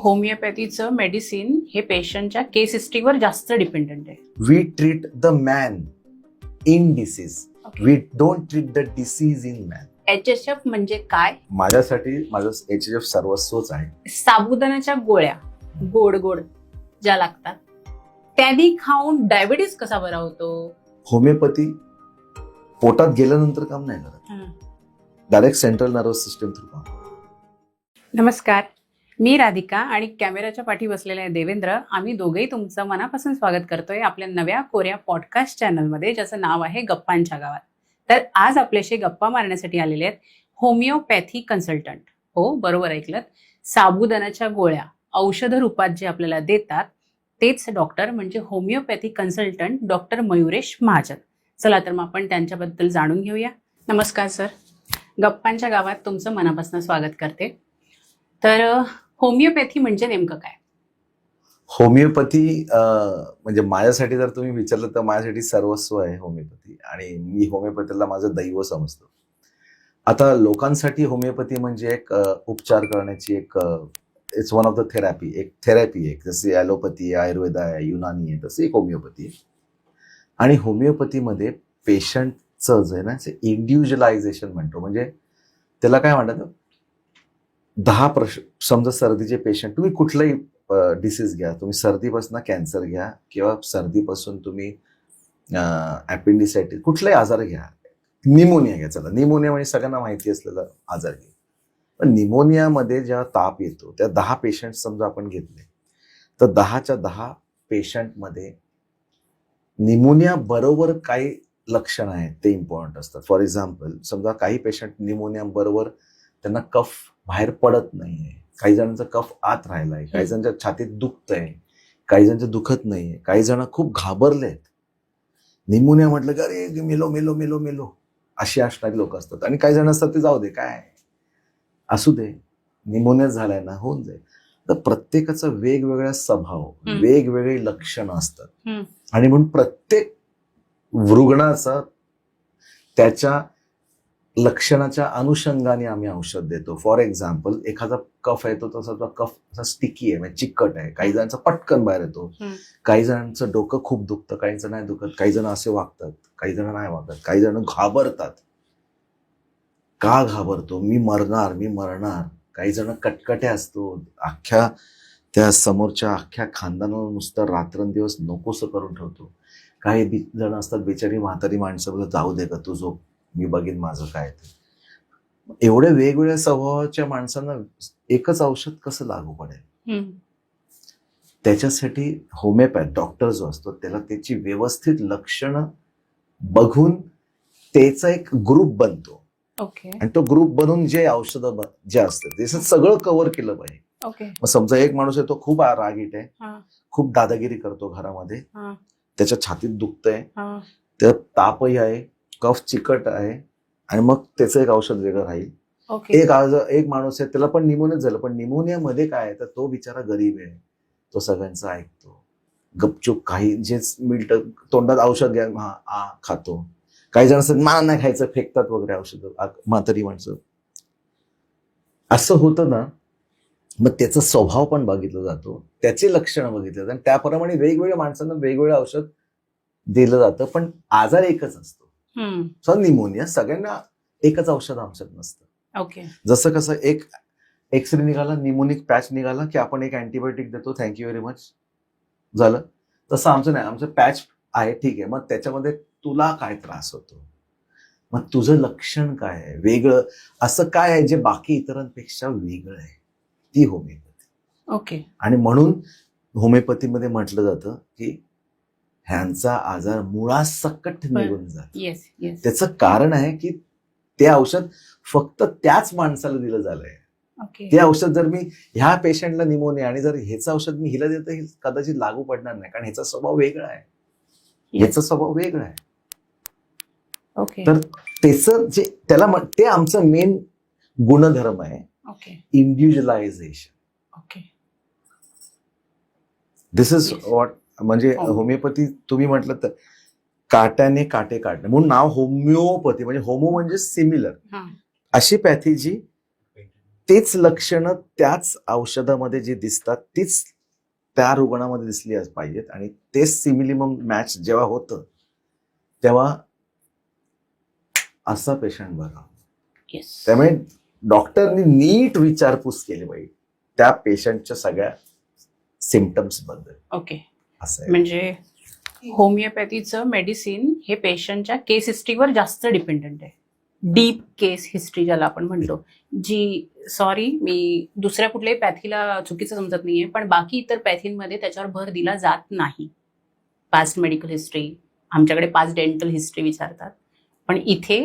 होमिओपॅथीचं medicine हे पेशंटच्या केस हिस्ट्रीवर जास्त डिपेंडंट आहे. We treat the man in disease, we don't treat the disease in man. HHF म्हणजे काय? माझ्यासाठी माझं HHF सर्वस्वच आहे. साबुदाण्याच्या गोळ्या गोड गोड ज्या लागतात त्यांनी खाऊन डायबिटीस कसा बरा होतो? होमिओपॅथी पोटात गेल्यानंतर काम नाही करत, direct central nervous system through काम. नमस्कार, मी राधिका आणि कॅमेऱ्याच्या पाठी बसलेले आहे देवेंद्र. आम्ही दोघेही तुमचं मनापासून स्वागत करतोय आपल्या नव्या कोऱ्या पॉडकास्ट चॅनलमध्ये, ज्याचं नाव आहे गप्पांच्या गावात. तर आज आपल्याशी गप्पा मारण्यासाठी आलेले आहेत होमिओपॅथी कन्सल्टंट. हो, बरोबर ऐकलं, साबुदाण्याच्या गोळ्या औषध रूपात जे आपल्याला देतात तेच डॉक्टर म्हणजे homeopathy consultant doctor Mayuresh Mahajan. चला तर मग आपण त्यांच्याबद्दल जाणून घेऊया. नमस्कार सर, गप्पांच्या गावात तुमचं मनापासून स्वागत करते. तर होमिओपॅथी म्हणजे नेमकं काय? होमिओपॅथी म्हणजे माझ्यासाठी जर तुम्ही विचारलं तर माझ्यासाठी सर्वस्व आहे होमिओपॅथी, आणि मी होमिओपॅथीला माझं दैव समजतो. आता लोकांसाठी होमिओपॅथी म्हणजे एक उपचार करण्याची एक it's one of the therapy, एक थेरपी आहे. जशी ॲलोपॅथी आहे, आयुर्वेद आहे, युनानी आहे, तसं एक होमिओपॅथी आहे. आणि होमिओपॅथीमध्ये पेशंटचं जे आहे ना, ते इंडिव्हिज्युअलायझेशन म्हणतो. म्हणजे त्याला काय म्हणतात, 10 समजा सर्दीचे पेशंट, तुम्ही कुठलंही डिसीज घ्या, तुम्ही सर्दीपासून कॅन्सर घ्या किंवा सर्दीपासून तुम्ही ॲपेंडिसायटिस, कुठलाही आजार घ्या, निमोनिया घ्या. चला, निमोनिया म्हणजे सगळ्यांना माहिती असलेला आजार घ्या. पण निमोनियामध्ये जेव्हा ताप येतो, त्या 10 पेशंट समजा आपण घेतले, तर 10च्या 10 पेशंटमध्ये निमोनिया बरोबर काही लक्षणं आहेत ते इम्पॉर्टंट असतात. फॉर एक्झाम्पल, समजा काही पेशंट निमोनिया बरोबर त्यांना कफ बाहेर पडत नाहीये, काही जणांचा कफ आत राहिलाय, काही जणांच्या छातीत दुखतंय, काही जणांचं दुखत नाहीये, काही जण खूप घाबरलेत. निमोनिया म्हटलं की अरे मेलो मेलो मेलो मेलो अशी असणारी लोक असतात. आणि काही जण असतात ते जाऊ दे, काय असू दे, निमोनिया झालाय ना, होऊन जाईल. तर प्रत्येकाचा वेगवेगळा स्वभाव, वेगवेगळी लक्षणं असतात. आणि म्हणून प्रत्येक रुग्णाचा त्याच्या लक्षणाच्या अनुषंगाने आम्ही औषध देतो. फॉर एक्झाम्पल, एखादा कफ येतो तसा कफ असा स्टिकी आहे, म्हणजे चिकट आहे, काही जणांचा पटकन बाहेर येतो, काही जणांचं डोकं खूप दुखतं, काहींचं नाही दुखत, काही जण असे वागतात, काही जण नाही वागत, काही जण घाबरतात. का घाबरतो, मी मरणार मी मरणार. काही जण कटकटे असतो, अख्ख्या त्या समोरच्या अख्ख्या खानदानाला नुसतं रात्रंदिवस नकोसं करून ठेवतो. काही जण असतात बेचारी म्हातारी माणसं, जाऊ दे का तू झोप, मी बघीन माझं काय ते. एवढ्या वेगवेगळ्या स्वभावाच्या माणसांना एकच औषध कसं लागू पडेल? त्याच्यासाठी होमिओपॅथ डॉक्टर जो असतो त्याला त्याची व्यवस्थित लक्षणं बघून त्याचा एक ग्रुप बनतो. आणि तो ग्रुप बनवून जे औषधं जे असतात ते सगळं कव्हर केलं पाहिजे. मग समजा एक माणूस आहे, तो खूप रागीट आहे, खूप दादागिरी करतो घरामध्ये, त्याच्या छातीत दुखतंय, त्याला तापही आहे, कफ चिकट आहे, आणि मग त्याचं एक औषध वेगळं राहील. एक माणूस आहे, त्याला पण निमोनिया झालं, पण निमोनियामध्ये काय आहे, तर तो बिचारा गरीब आहे, तो सगळ्यांचं ऐकतो, गपचूप काही जे मिळतं तोंडात औषध घ्या खातो. काही जण असतात मला नाही खायचं, फेकतात वगैरे औषध, म्हातारी माणसं. असं होतं ना, मग त्याचा स्वभाव पण बघितला जातो, त्याचे लक्षणं बघितले जातात, आणि त्याप्रमाणे वेगवेगळ्या माणसांना वेगवेगळं औषध दिलं जातं. पण आजार एकच असतो. निमोनिया सगळ्यांना एकच औषध नसतं. जसं कसं एक एक्सरे निघाला, निमोनिक पॅच निघाला की आपण एक अँटीबायोटिक देतो, थँक्यू व्हेरी मच, झालं. तसं आमचं नाही, आमचं पॅच आहे, ठीक आहे, मग त्याच्यामध्ये तुला काय त्रास होतो, मग तुझं लक्षण काय आहे वेगळं, असं काय आहे जे बाकी इतरांपेक्षा वेगळं आहे, ती होमिओपॅथी. आणि म्हणून होमिओपॅथीमध्ये म्हटलं जातं की ह्यांचा आजार मुळासकट निघून जातो. त्याचं कारण आहे की ते औषध फक्त त्याच माणसाला दिलं झालंय. ते औषध जर मी ह्या पेशंटला निमोनिया, आणि जर ह्याचं औषध मी हिला देतो, हे कदाचित लागू पडणार नाही, कारण ह्याचा स्वभाव वेगळा आहे, ह्याचा स्वभाव वेगळा आहे. तर त्याचं जे त्याला ते आमचं मेन गुणधर्म आहे, इंडिव्हिज्युअलायझेशन. दिस इज व्हॉट, म्हणजे होमिओपॅथी तुम्ही म्हटलं तर काट्याने काटे काढणे म्हणून नाव होमिओपॅथी, म्हणजे होमो म्हणजे सिमिलर, अशी पॅथी जी तेच लक्षणं त्याच औषधामध्ये जी दिसतात तीच त्या रुग्णामध्ये दिसली पाहिजेत आणि तेच सिमिलिमम मॅच जेव्हा होतं तेव्हा असा पेशंट बरा. येस. त्यामुळे डॉक्टरनी नीट विचारपूस केली पाहिजे त्या पेशंटच्या सगळ्या सिम्पटम्स बद्दल. ओके. असं आहे. म्हणजे होमिओपॅथीचं मेडिसिन हे पेशंटच्या केस हिस्ट्रीवर जास्त डिपेंडंट आहे. डीप केस हिस्ट्री ज्याला आपण म्हणतो, जी सॉरी मी दुसऱ्या कुठल्याही पॅथीला चुकीचं समजत नाहीये, पण बाकी इतर पॅथींमध्ये त्याच्यावर भर दिला जात नाही. पास्ट मेडिकल हिस्ट्री, आमच्याकडे पास्ट डेंटल हिस्ट्री विचारतात, पण इथे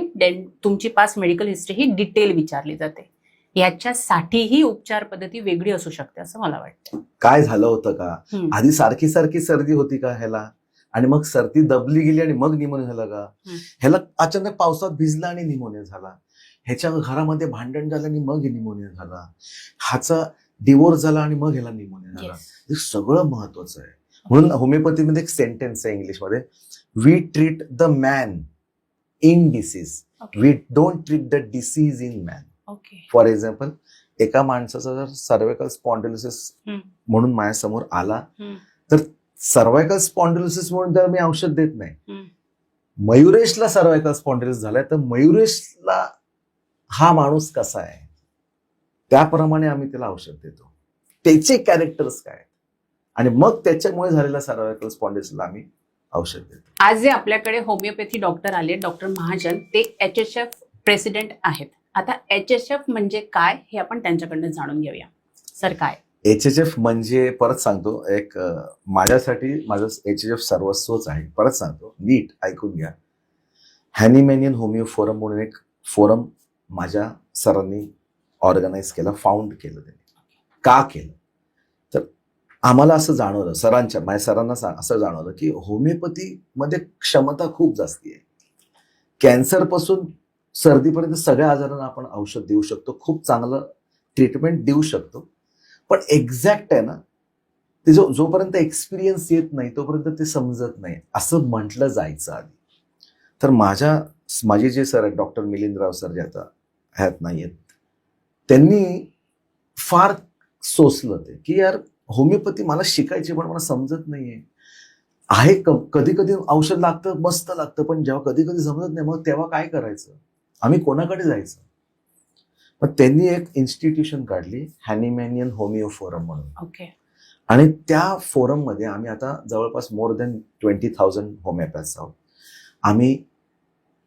तुमची पास्ट मेडिकल हिस्ट्री ही डिटेल विचारली जाते. याच्यासाठीही उपचार पद्धती वेगळी असू शकते असं मला वाटतं. काय झालं होतं का, हम्म. आधी सारखी सारखी सर्दी होती का ह्याला, आणि मग सर्दी दबली गेली आणि मग निमोनिया झाला का, ह्याला अचानक पावसात भिजला आणि निमोनिया झाला, ह्याच्या घरामध्ये भांडण झालं आणि मग निमोनिया झाला, ह्याचा डिवोर्स झाला आणि मग ह्याला निमोनिया झाला. Yes. हे सगळं महत्वाचं आहे. म्हणून होमिओपॅथीमध्ये एक सेंटेन्स आहे इंग्लिशमध्ये, we treat the man in disease, Okay. We don't treat the disease in man. Okay. For example, एका माणसाचा जर सर्व्हायकल स्पॉन्डिलोसिस हम्म. म्हणून माझ्यासमोर आला हम्म. तर सर्व्हायकल स्पॉन्डिलोसिस म्हणून तर मी औषध देत नाही. हम्म. मयुरेशला सर्व्हायकल स्पॉन्डिलोसिस झालाय तर मयुरेशला हा माणूस कसा आहे त्याप्रमाणे आम्ही त्याला औषध देतो, त्याचे कॅरेक्टर्स काय आणि मग त्याच्यामुळे झालेला सर्व्हायकल स्पॉन्डिलोसिसला आम्ही औषध देतो. आज जे आपल्याकडे होमिओपॅथी डॉक्टर आले, डॉक्टर महाजन, ते HHF प्रेसिडेंट आहेत. आता HHF म्हणजे काय हे आपण त्यांच्याकडनं जाणून घेऊया. सर काय? HHF म्हणजे परत सांगतो, एक माझ्यासाठी माझं HHF सर्वस्वच आहे. परत सांगतो, नीट ऐकून घ्या. हॅनिमॅनियन होमिओ फोरम म्हणून एक फोरम माझ्या सरांनी ऑर्गनाईज केलं, फाउंड केलं. त्यांनी का केलं तर आम्हाला असं जाणवलं, माझ्या सरांना असं जाणवलं की होमिओपॅथीमध्ये क्षमता खूप जास्ती आहे. कॅन्सरपासून सर्दीपर्यंत सगळ्या आजारांना आपण औषध देऊ शकतो, खूप चांगलं ट्रीटमेंट देऊ शकतो, पण एक्झॅक्ट आहे ना ते जोपर्यंत एक्सपिरियन्स येत नाही तोपर्यंत ते समजत नाही असं म्हटलं जायचं आधी. तर माझे जे सर आहेत, डॉक्टर मिलिंदराव सर जे आता ह्यात नाही आहेत, त्यांनी फार सोसलं ते की यार होमिओपॅथी मला शिकायची पण मला समजत नाहीये आहे. कधी कधी औषध लागतं, मस्त लागतं, पण जेव्हा कधी कधी समजत नाही मग तेव्हा काय करायचं, आम्ही कोणाकडे जायचं. मग त्यांनी एक इन्स्टिट्यूशन काढली, हॅनिमॅनियन होमिओ फोरम म्हणून. ओके. आणि त्या फोरममध्ये आम्ही आता जवळपास मोर दॅन 20,000 होमिओपॅथ्स आहोत. आम्ही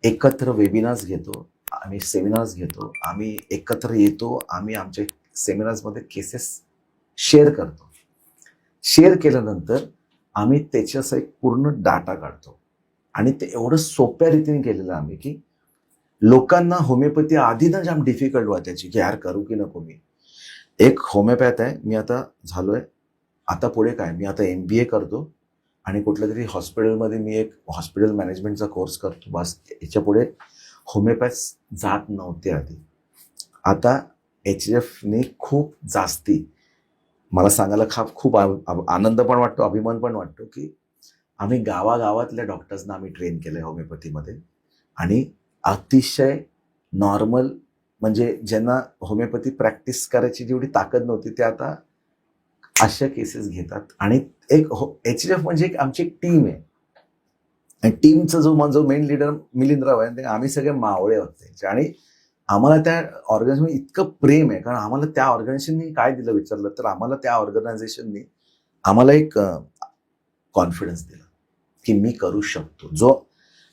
एकत्र वेबिनार्स घेतो, आम्ही सेमिनार्स घेतो, आम्ही एकत्र येतो, आम्ही आमच्या सेमिनार्समध्ये केसेस शेअर करतो. शेअर केल्यानंतर आम्ही त्याच्याचा एक पूर्ण डाटा काढतो आणि ते एवढं सोप्या रीतीने केलेलं आम्ही की लोकांना होमिओपॅथी आधी ना जाम डिफिकल्ट वाटायची की यार करू की नको. मी एक होमिओपॅथ आहे, मी आता झालोय, आता पुढे काय, मी आता MBA करतो आणि कुठल्या तरी हॉस्पिटलमध्ये मी एक हॉस्पिटल मॅनेजमेंटचा कोर्स करतो, बस. याच्या पुढे होमिओपॅथ्स जात नव्हते आधी. आता HFने खूप जास्ती, मला सांगायला खूप आनंद पण वाटतो, अभिमान पण वाटतो की आम्ही गावागावातल्या डॉक्टर्सना आम्ही ट्रेन केलंय होमिओपॅथीमध्ये आणि अतिशय नॉर्मल, म्हणजे ज्यांना होमिओपॅथी प्रॅक्टिस करायची जेवढी ताकद नव्हती ते आता अशा केसेस घेतात. आणि एक HF म्हणजे आमची एक टीम आहे आणि टीमचा जो मेन लीडर मिलिंदराव आहे, आम्ही सगळे मावळे होते आणि आम्हाला त्या ऑर्गनायझेशन इतकं प्रेम आहे, कारण आम्हाला त्या ऑर्गनायझेशननी काय दिलं विचारलं तर आम्हाला त्या ऑर्गनायझेशननी आम्हाला एक कॉन्फिडन्स दिला की मी करू शकतो. जो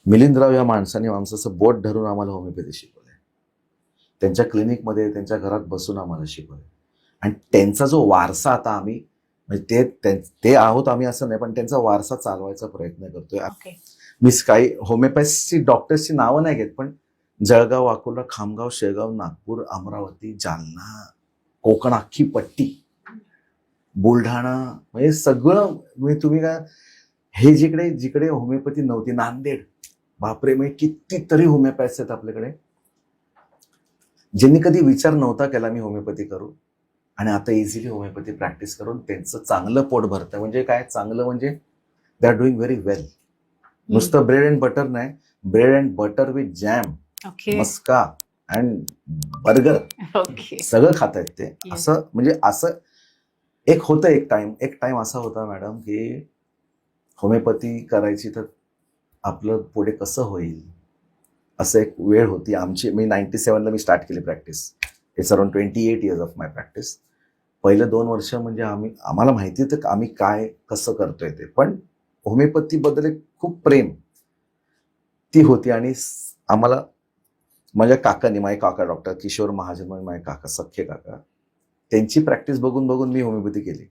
मिलिंदराव या माणसाने आमचं असं बोट धरून आम्हाला होमिओपॅथी शिकवलंय, त्यांच्या क्लिनिकमध्ये त्यांच्या घरात बसून आम्हाला शिकवलंय आणि त्यांचा जो वारसा आता आम्ही म्हणजे ते आहोत आम्ही असं नाही, पण त्यांचा वारसा चालवायचा प्रयत्न करतोय. मी काही होमिओपॅथीची डॉक्टर्सची नावं नाही घेत, पण जळगाव, अकोला, खामगाव, शेगाव, नागपूर, अमरावती, जालना, कोकण अख्खी पट्टी, बुलढाणा, म्हणजे सगळं, म्हणजे तुम्ही काय हे जिकडे होमिओपॅथी नव्हती, नांदेड, बापरे, म्हणजे कितीतरी होमिओपॅथ्स आहेत आपल्याकडे ज्यांनी कधी विचार नव्हता केला मी होमिओपॅथी करू आणि आता इझिली होमिओपॅथी प्रॅक्टिस करून त्यांचं चांगलं पोट भरतं. म्हणजे काय चांगलं, म्हणजे दे आर डुईंग व्हेरी वेल. नुसतं ब्रेड अँड बटर नाही, bread and butter with jam, मस्का, अँड बर्गर ओके. सगळं खातायत ते. असं म्हणजे असं एक होतं एक टाइम असा होता मॅडम की होमिओपॅथी करायची तर आपलं पुढे कसं होईल असं एक वेळ होती आमची. मी 97ला मी स्टार्ट केली practice. It's around 28 years of my practice. पहिलं 2 वर्ष म्हणजे आम्हाला माहिती होतं की आम्ही काय कसं करतोय ते, पण होमिओपॅथीबद्दल एक खूप प्रेम ती होती. आणि आम्हाला माझ्या काकांनी, माझे काका डॉक्टर किशोर महाजन म्हणजे माझे काका, सख्खे काका, त्यांची प्रॅक्टिस बघून बघून मी होमिओपॅथी केली.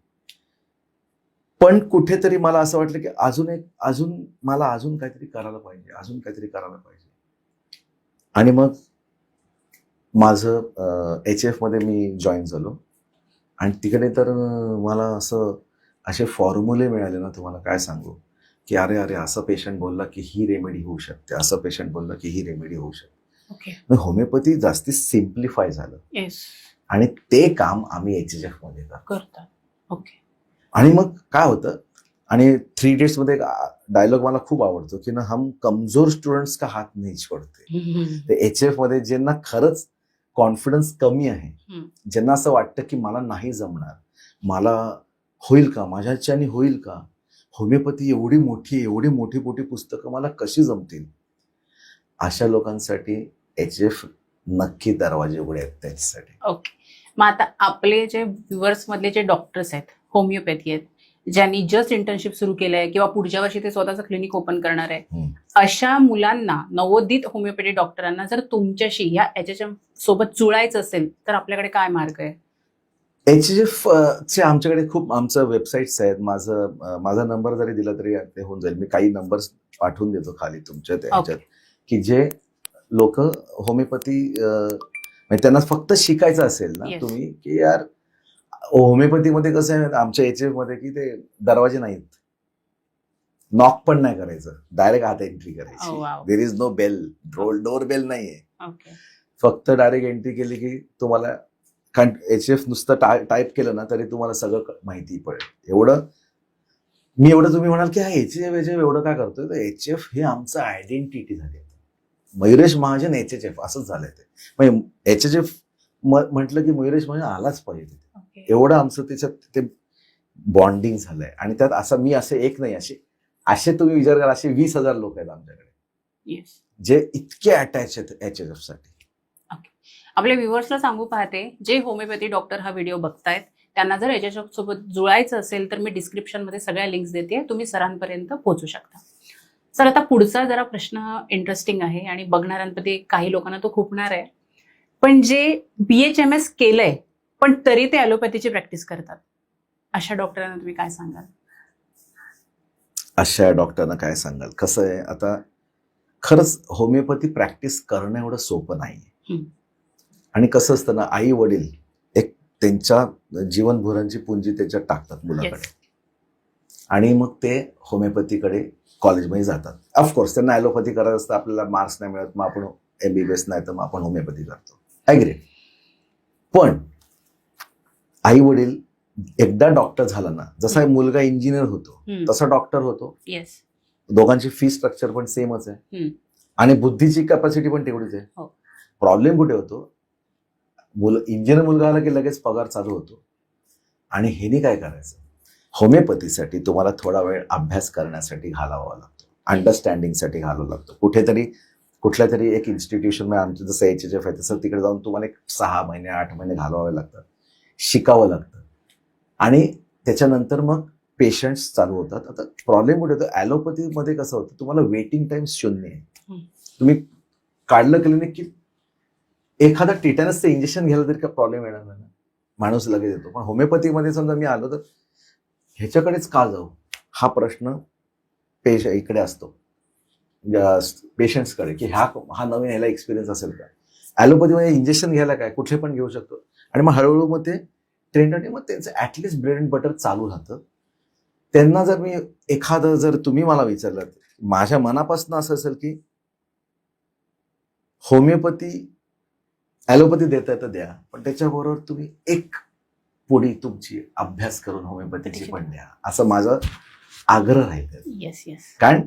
पण कुठेतरी मला असं वाटलं की अजून काहीतरी करायला पाहिजे. आणि मग माझं HF मध्ये मी जॉईन झालो. आणि तिकडे तर मला असे फॉर्म्युले मिळाले ना, तुम्हाला काय सांगू, की अरे असं पेशंट बोलला की ही रेमेडी होऊ शकते, असं पेशंट बोलला की ही रेमेडी होऊ शकते. ओके. मग होमिओपॅथी जास्ती सिम्प्लिफाय झालं. येस. आणि ते काम आम्ही HF मध्ये करतात. ओके. आणि मग काय होतं, आणि 3 Idiots मध्ये डायलॉग मला खूप आवडतो की ना, हम कमजोर स्टुडंट्स का हात नहीं छोडते. ते HF मध्ये ज्यांना खरंच कॉन्फिडन्स कमी आहे, ज्यांना असं वाटतं की मला नाही जमणार, मला होईल का, माझ्याच्याने होईल का, होमिओपॅथी एवढी मोठी पुस्तकं मला कशी जमतील, अशा लोकांसाठी HF नक्की दरवाजे उघडे आहेत त्याच्यासाठी. ओके. मग आता आपले जे व्ह्युअर्स मधले जे डॉक्टर्स आहेत, होमिओपॅथी आहेत, ज्यांनी जस्ट इंटर्नशिप सुरू केलंय किंवा पुढच्या वर्षी ते स्वतःचं क्लिनिक ओपन करणार आहे, अशा मुलांना, नवोदित होमिओपॅथी डॉक्टरांना जर तुमच्याशी ह्या HHM सोबत जुळायचं असेल तर आपल्याकडे काय मार्ग आहे? HF चे आमच्याकडे खूप आमचं वेबसाईट्स आहेत. माझा नंबर जरी दिला तरी ते होऊन जाईल. मी काही नंबर्स पाठवून देतो खाली तुमच्या ह्याच्यात, की जे लोक होमिओपॅथी म्हणजे त्यांना फक्त शिकायचं असेल ना, तुम्ही की यार होमिओपॅथीमध्ये कसं आहे आमच्या HF मध्ये की ते दरवाजे नाहीत, नॉक पण नाही करायचं, डायरेक्ट आत एंट्री करायची. There is no bell, door bell नाहीये. फक्त डायरेक्ट एंट्री केली की तुम्हाला HF नुसतं टाईप केलं ना तरी तुम्हाला सगळं माहिती पडेल. एवढं तुम्ही म्हणाल की हा HF एवढं काय करतोय, तर HF हे आमचं आयडेंटिटी झाली. मयुरेश महाजन HHF असंच झालंय ते. म्हणजे HHF म्हटलं की मयुरेश महाजन आलाच पाहिजे. एवढं आमचं त्याच्यात ते बॉन्डिंग झालंय. आणि त्यात असं मी असे एक नाही, असे तुम्ही विचार करा, असे 20,000 लोक आहेत आमच्याकडे जे इतके अटॅच आहेत HHF साठी. आपल्या व्ह्युअर्सला सांगू पाहते, जे होमिओपॅथी डॉक्टर हा व्हिडिओ बघतायत त्यांना जर HHF सोबत जुळायचं असेल तर मी डिस्क्रिप्शन मध्ये सगळ्या लिंक्स देते, तुम्ही सरांपर्यंत पोहोचू शकता. सर, आता पुढचा जरा प्रश्न इंटरेस्टिंग आहे आणि बघणाऱ्यांमध्ये काही लोकांना तो खुपणार आहे, पण जे BHMS केलंय पण तरी ते ॲलोपॅथीची प्रॅक्टिस करतात, अशा डॉक्टरांना तुम्ही काय सांगाल? अशा डॉक्टरांना काय सांगाल, कसं आहे, आता खरंच होमिओपॅथी प्रॅक्टिस करणं एवढं सोपं नाही. आणि कसं असतं ना, आई वडील एक त्यांच्या जीवनभरांची पुंजी त्याच्यात टाकतात मुलाकडे, आणि मग ते होमिओपॅथीकडे कॉलेजमध्ये जातात. ऑफकोर्स त्यांना ॲलोपॅथी करायचं असतं, आपल्याला मार्क्स नाही मिळत, मग आपण MBBS नाही तर मग आपण होमिओपॅथी करतो, ॲग्री. पण आई वडील एकदा डॉक्टर झाला ना, जसा मुलगा इंजिनियर होतो तसा डॉक्टर होतो. दोघांची फी स्ट्रक्चर पण सेमच आहे आणि बुद्धीची कॅपॅसिटी पण तेवढीच आहे. प्रॉब्लेम कुठे होतो, इंजिनियर मुलगा आला की लगेच पगार चालू होतो. आणि ह्यानी काय करायचं, होमिओपॅथीसाठी तुम्हाला थोडा वेळ अभ्यास करण्यासाठी घालावा लागतो, अंडरस्टँडिंगसाठी घालावा लागतो. कुठल्या तरी एक इन्स्टिट्यूशन मध्ये, आमचं जसं HHF आहे तसं तिकडे जाऊन तुम्हाला 6 महिने 8 महिने घालवावे लागतात, शिकावं लागतं. आणि त्याच्यानंतर मग पेशंट्स चालू होतात. आता प्रॉब्लेम कुठे होतो, ॲलोपॅथीमध्ये कसं होतं, तुम्हाला वेटिंग टाइम 0 आहे. तुम्ही काढलं क्लिनिक की एखादा टिटॅनसचं इंजेक्शन घ्यायला तरी का प्रॉब्लेम येणार नाही, माणूस लगेच येतो. पण होमिओपॅथीमध्ये समजा मी आलो तर ह्याच्याकडेच का जाऊ हा प्रश्न इकडे असतो पेशंट्सकडे, की हा नवीन ह्याला एक्सपिरियन्स असेल का. ॲलोपॅथीमध्ये इंजेक्शन घ्यायला काय, कुठे पण घेऊ शकतो. आणि मग हळूहळू मग ते ट्रेंड आणि मग त्यांचं ॲटलिस्ट ब्रेड अँड बटर चालू राहतं. त्यांना जर तुम्ही मला विचारलं, माझ्या मनापासून असं असेल की ॲलोपॅथी देता तर द्या, पण त्याच्याबरोबर तुम्ही एक पुढे तुमची अभ्यास करून होमिओपॅथीची पण द्या, असं माझा आग्रह राहील. कारण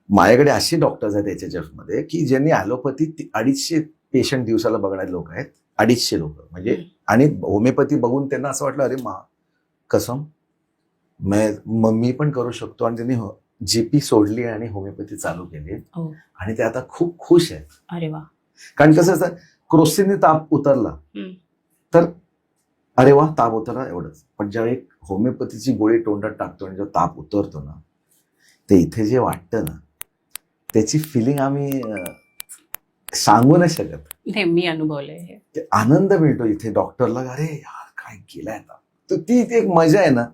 माझ्याकडे अशी डॉक्टर्स आहेत HHF मध्ये की ज्यांनी ॲलोपॅथी 250 पेशंट दिवसाला बघणारे लोक आहेत, 250 लोक म्हणजे. आणि होमिओपॅथी बघून त्यांना असं वाटलं, अरे कसम मी पण करू शकतो. आणि त्यांनी जीपी सोडली आणि होमिओपॅथी चालू केली आणि ते आता खूप खुश आहेत. अरे वा. कारण कसं असतं, क्रोसिनने ताप उतरला तर अरे वा ताप उतरला एवढंच, पण ज्यावेळी होमिओपॅथीची गोळी तोंडात टाकतो आणि जो ताप उतरतो ना, ते इथे जे वाटतं ना, त्याची फिलिंग आम्ही सांगू नाही शकत. मी अनुभवलंय. आनंद मिळतो इथे डॉक्टरला, अरे यार काय केलंय आता. तर ती एक मजा आहे ना,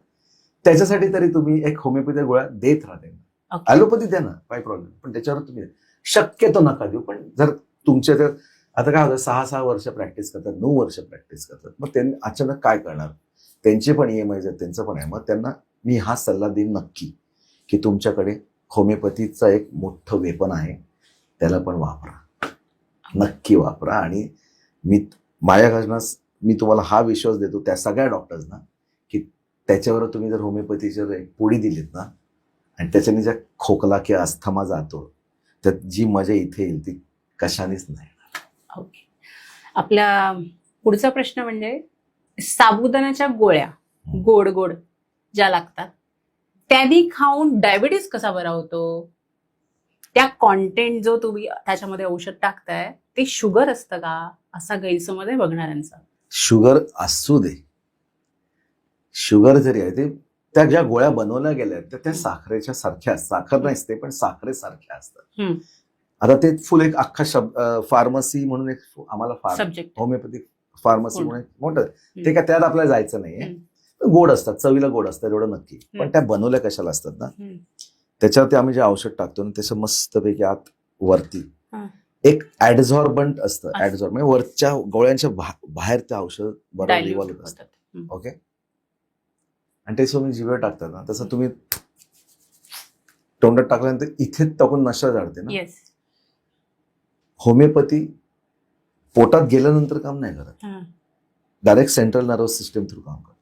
त्याच्यासाठी तरी तुम्ही एक होमिओपॅथी गोळ्या देत राहते. ॲलोपॅथी द्या ना, काही प्रॉब्लेम, पण त्याच्यावर तुम्ही शक्यतो नका देऊ. पण जर तुमच्या तर आता काय होतं, 6 वर्ष प्रॅक्टिस करतात, 9 वर्ष प्रॅक्टिस करतात, मग त्यांनी अचानक काय करणार, त्यांचे पण EMI आहेत, त्यांचं पण आहे. मग त्यांना मी हा सल्ला देईन नक्की की तुमच्याकडे होमिओपॅथीचा एक मोठं वेपन आहे, त्याला पण वापरा, नक्की वापरा. आणि माझ्याकडनं मी तुम्हाला हा विश्वास देतो त्या सगळ्या डॉक्टर्सना की त्याच्यावर तुम्ही जर होमिओपॅथीची एक पोळी दिलीत ना, आणि त्याच्याने ज्या खोकला किंवा अस्थमा जातो, तर जी मजा इथे येईल ती कशानेच नाही. ओके. आपला पुढचा प्रश्न म्हणजे साबुदाण्याच्या गोळ्या गोड गोड ज्या लागतात त्यांनी खाऊन डायबिटीस कसा बरा होतो? त्या कॉन्टेंट जो तुम्ही त्याच्यामध्ये औषध टाकताय ते शुगर असतं का, असा गैरसमज आहे बघणाऱ्यांचा. शुगर असू दे, शुगर जरी आहे, ते त्या ज्या गोळ्या बनवल्या गेल्या आहेत त्या साखरेच्या सारख्या, साखर नसते पण साखरेसारख्या असतात. आता ते फुल एक अख्खा शब्द फार्मसी म्हणून एक आम्हाला सब्जेक्ट, होमिओपॅथिक फार्मसी म्हणून मोठं, ते काय त्यात आपल्याला जायचं नाहीये. गोड असतात, चवीला गोड असतात एवढं नक्की, पण त्या बनवल्या कशाला असतात ना, त्याच्यावरती आम्ही जे औषध टाकतो ना, त्याचं मस्तपैकी आत वरती एक ऍडझॉर्बंट असतं. ऍडझॉर्ब म्हणजे वरच्या गोळ्यांच्या बाहेर ते औषध बरोबर रिव्हॉल्व असतात. ओके. आणि ते तुम्ही जिभेवर टाकतात ना, तसं तुम्ही तोंडात टाकल्यानंतर इथे टाकून नशा जाणते ना. होमिओपॅथी पोटात गेल्यानंतर काम नाही करत, direct central nervous system through काम करतो.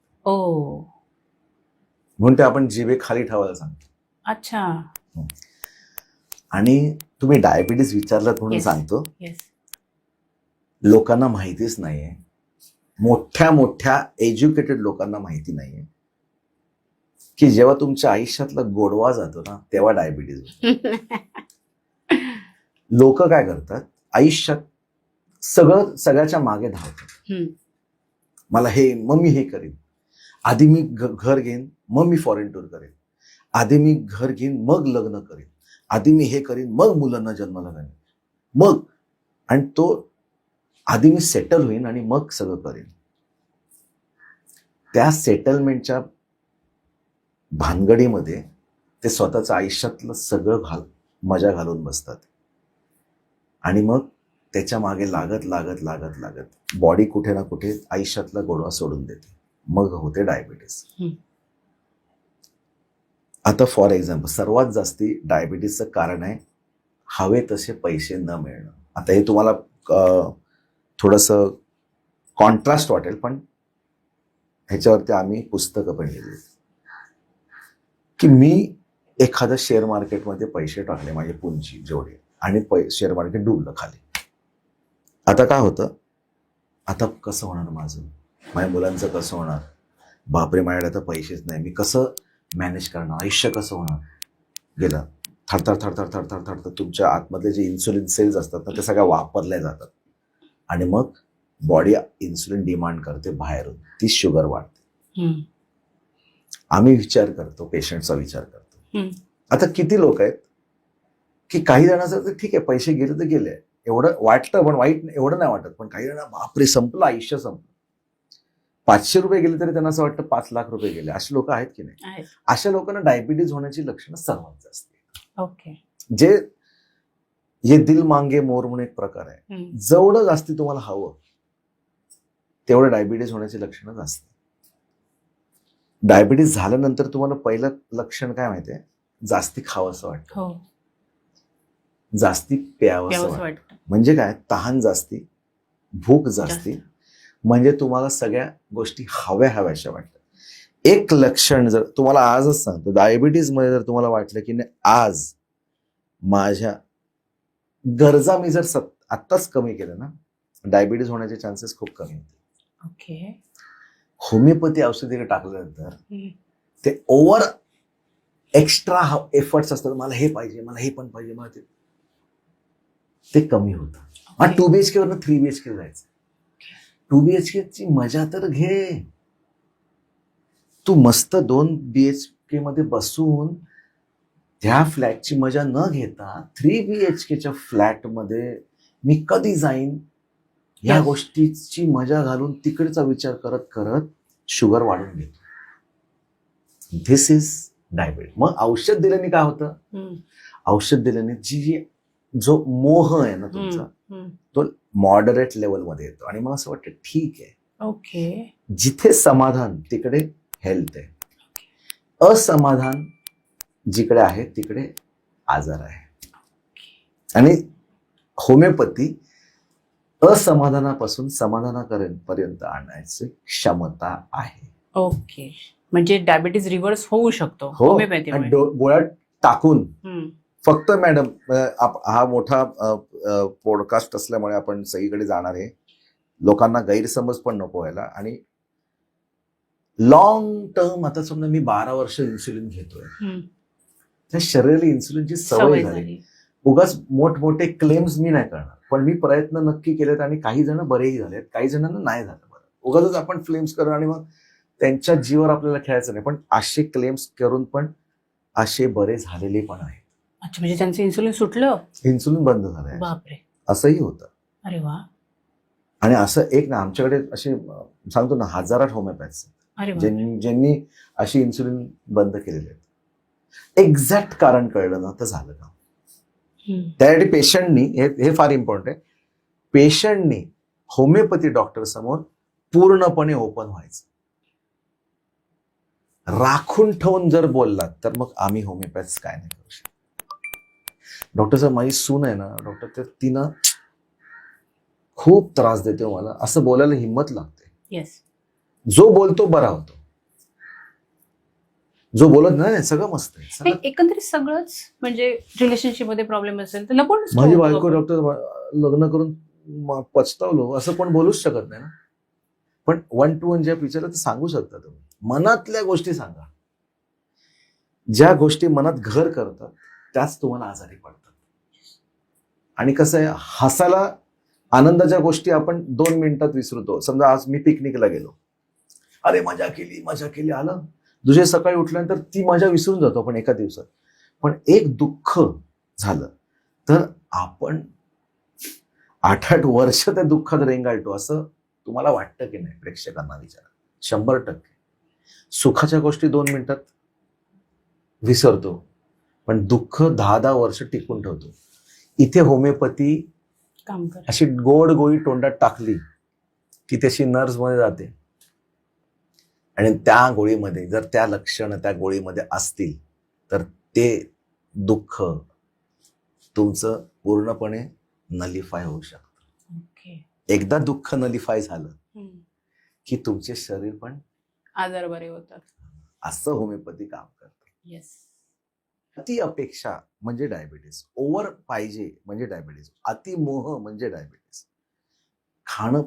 म्हणून ते आपण जिभे खाली ठेवायला सांगतो. अच्छा. आणि तुम्ही डायबिटीस विचारलात म्हणून सांगतो, लोकांना माहितीच नाहीये, मोठ्या मोठ्या एज्युकेटेड लोकांना माहिती नाहीये की जेव्हा तुमच्या आयुष्यातला गोडवा जातो ना, तेव्हा डायबिटीस. लोक काय करतात, आयुष्यात सगळ्याच्या मागे धावतात. मला हे, मग मी हे करीन, आधी मी घर घेईन, मग मी फॉरेन टूर करेन, आधी मी घर घेईन मग लग्न करेन, आधी मी हे करीन मग मुलांना जन्माला घालेन, मग आणि तो आधी मी सेटल होईन आणि मग सगळं करेन. त्या सेटलमेंटच्या भानगडीमध्ये ते स्वतःच्या आयुष्यातलं सगळं मजा घालून बसतात. आणि मग त्याच्या मागे लागत लागत लागत लागत बॉडी कुठे ना कुठे आयुष्यातला गोडवा सोडून देते, मग होते डायबिटीस. आता फॉर एक्झाम्पल, सर्वात जास्ती डायबिटीसचं कारण आहे हवे तसे पैसे न मिळणं. आता हे तुम्हाला थोडंसं कॉन्ट्रास्ट वाटेल, पण ह्याच्यावरती आम्ही पुस्तकं पण लिहिली की मी एखाद्या शेअर मार्केटमध्ये पैसे टाकले, माझे पुंजी जेवढे, आणि शेअर मार्केट डुबलं खाली. आता काय होतं, आता कसं होणार माझं, माझ्या मुलांचं कसं होणार, बापरे माझ्याकडे आता पैसेच नाही, मी कसं मॅनेज करणार, आयुष्य कसं होणार. गेलं थरथर थरथर थरथर थरथर तुमच्या आतमधले जे इन्सुलिन सेल्स असतात ना, ते सगळ्या वापरल्या जातात आणि मग बॉडी इन्सुलिन डिमांड करते बाहेरून, ती शुगर वाढते. आम्ही विचार करतो, पेशंटचा विचार करतो. आता किती लोक आहेत की काही जणांचं तर ठीक आहे, पैसे गेले तर गेले, एवढं वाटतं, पण वाईट एवढं नाही वाटत. पण काही जण बापरे संपलं, आयुष्य संपलं, 500 रुपये गेले तरी त्यांना असं वाटतं 5 लाख रुपये गेले. अशी लोक आहेत की नाही? अशा लोकांना डायबिटीज होण्याची लक्षणं सर्वात जास्त. ओके. जे दिल मांगे मोर म्हणून एक प्रकार आहे, जेवढं जास्ती तुम्हाला हवं तेवढं डायबिटीज होण्याची लक्षणं जास्त. डायबिटीज झाल्यानंतर तुम्हाला पहिलं लक्षण काय माहितीये, जास्ती खावंसं वाटतं, जास्ती प्यावंसं वाटतं. म्हणजे काय, तहान जास्ती, भूक जास्ती, म्हणजे तुम्हाला सगळ्या गोष्टी हव्याशा वाटतात. एक लक्षण जर तुम्हाला आजच सांगतो, डायबिटीज मध्ये जर तुम्हाला वाटलं की नाही आज माझ्या गरजा मी जर आत्ताच कमी केलं ना, डायबिटीज होण्याचे चान्सेस खूप कमी होते. ओके. होमिओपॅथी औषधी टाकल्यानंतर ते ओव्हर एक्स्ट्रा एफर्ट्स असतात, मला हे पाहिजे, मला हे पण पाहिजे, मला ते कमी होतं. मग 2 BHK वरनं 3 BHK जायचं. 2 BHK ची मजा तर घे. तू मस्त 2 BHK मध्ये बसून त्या फ्लॅटची मजा न घेता 3 BHKच्या फ्लॅटमध्ये मी कधी जाईन या Yes. गोष्टीची मजा घालून तिकडचा विचार करत करत शुगर वाढून घेतो. This is diabetes. मग औषध दिल्याने काय होतं? औषध दिल्याने जो मोह आहे ना तुमचा, तो मॉडरेट लेवलमध्ये येतो आणि मग असं वाटतं ठीक आहे. ओके. जिथे समाधान तिकडे हेल्थ आहे, असमाधान जिकडे आहे तिकडे आजार आहे. आणि होमिओपॅथी असमाधानापासून समाधानापर्यंत आणण्याची क्षमता आहे. ओके. म्हणजे डायबिटीज रिव्हर्स होऊ शकतो हो. होमिओपॅथीमुळे. आणि गोळ्या टाकून हम्म. फक्त मॅडम, हा मोठा पॉडकास्ट असल्यामुळे आपण सगळीकडे जाणार आहे, लोकांना गैरसमज पण नको व्हायला. आणि लॉंग टर्म, आता समजा मी 12 वर्ष इन्सुलिन घेतोय, त्या शरीराला इन्सुलिनची सवय झाली. उगाच मोठमोठे क्लेम्स मी नाही करणार, पण मी प्रयत्न नक्की केलेत आणि काही जण बरेही झालेत, काही जणांना नाही झालं बरं. उगाच आपण क्लेम्स करू आणि मग त्यांच्या जीवावर आपल्याला खेळायचं नाही. पण असे क्लेम्स करून पण असे बरे झालेले पण आहेत. अच्छा, म्हणजे त्यांचं इन्सुलिन सुटलं, इन्सुलिन बंद झालंय, बापरे, असंही होतं. अरे वा, आणि असं एक ना, आमच्याकडे असे सांगतो ना, हजारात होमिओपॅथ्स अरे वा. ज्यांनी अशी इन्सुलिन बंद केलेले आहेत. एक्झॅक्ट कारण कळलं ना तर झालं का. त्यासाठी पेशंटनी, हे फार इम्पॉर्टंट आहे, पेशंटनी होमिओपॅथी डॉक्टर समोर पूर्णपणे ओपन व्हायचं. राखून ठेवून जर बोललात तर मग आम्ही होमिओपॅथ्स काय नाही करू शकतो. डॉक्टर साहेब, माझी सून आहे ना डॉक्टर, तर तिनं खूप त्रास देते मला, असं बोलायला हिंमत लागते. येस. जो बोलतो बरा होतो, जो बोलत नाही सगळं मस्त आहे. सगळं एकंदरीत सगळंच, म्हणजे रिलेशनशिप मध्ये प्रॉब्लेम असेल तर लपून माझी बायको डॉक्टर, लग्न करून पछतावलो असं पण बोलूच शकत नाही ना. पण 1 to 1 ज्या विचारलं तर सांगू शकता तुम्ही. मनातल्या गोष्टी सांगा. ज्या गोष्टी मनात घर करतात त्याच तुम्हाला आजारी पडतात. आणि कसं आहे, हसायला आनंदाच्या गोष्टी आपण 2 मिनिटात विसरतो. समजा आज मी पिकनिकला गेलो, अरे मजा केली आलं, दुसऱ्या सकाळी उठल्यानंतर ती मजा विसरून जातो आपण एका दिवसात. पण एक दुःख झालं तर आपण 8-8 वर्ष त्या दुःखात रेंगाळतो. असं तुम्हाला वाटतं की नाही? प्रेक्षकांना विचारा. 100%. सुखाच्या गोष्टी 2 मिनिटात विसरतो, पण दुःख 10-10 वर्ष टिकून ठेवतो. इथे होमिओपॅथी काम कर, अशी गोड गोळी तोंडात टाकली की त्याची नर्व्स मध्ये जाते, आणि त्या गोळीमध्ये जर त्या लक्षणं त्या गोळीमध्ये असतील तर ते दुःख तुमचं पूर्णपणे नलिफाय होऊ शकतं. ओके. एकदा दुःख नलिफाय झालं की तुमचे शरीर पण आजार बरे होतात. असं होमिओपॅथी काम करतं. येस. अति अपेक्षा म्हणजे डायबिटीस, ओव्हर पाहिजे म्हणजे डायबिटीस, अति मोह म्हणजे डायबिटीस. खाणं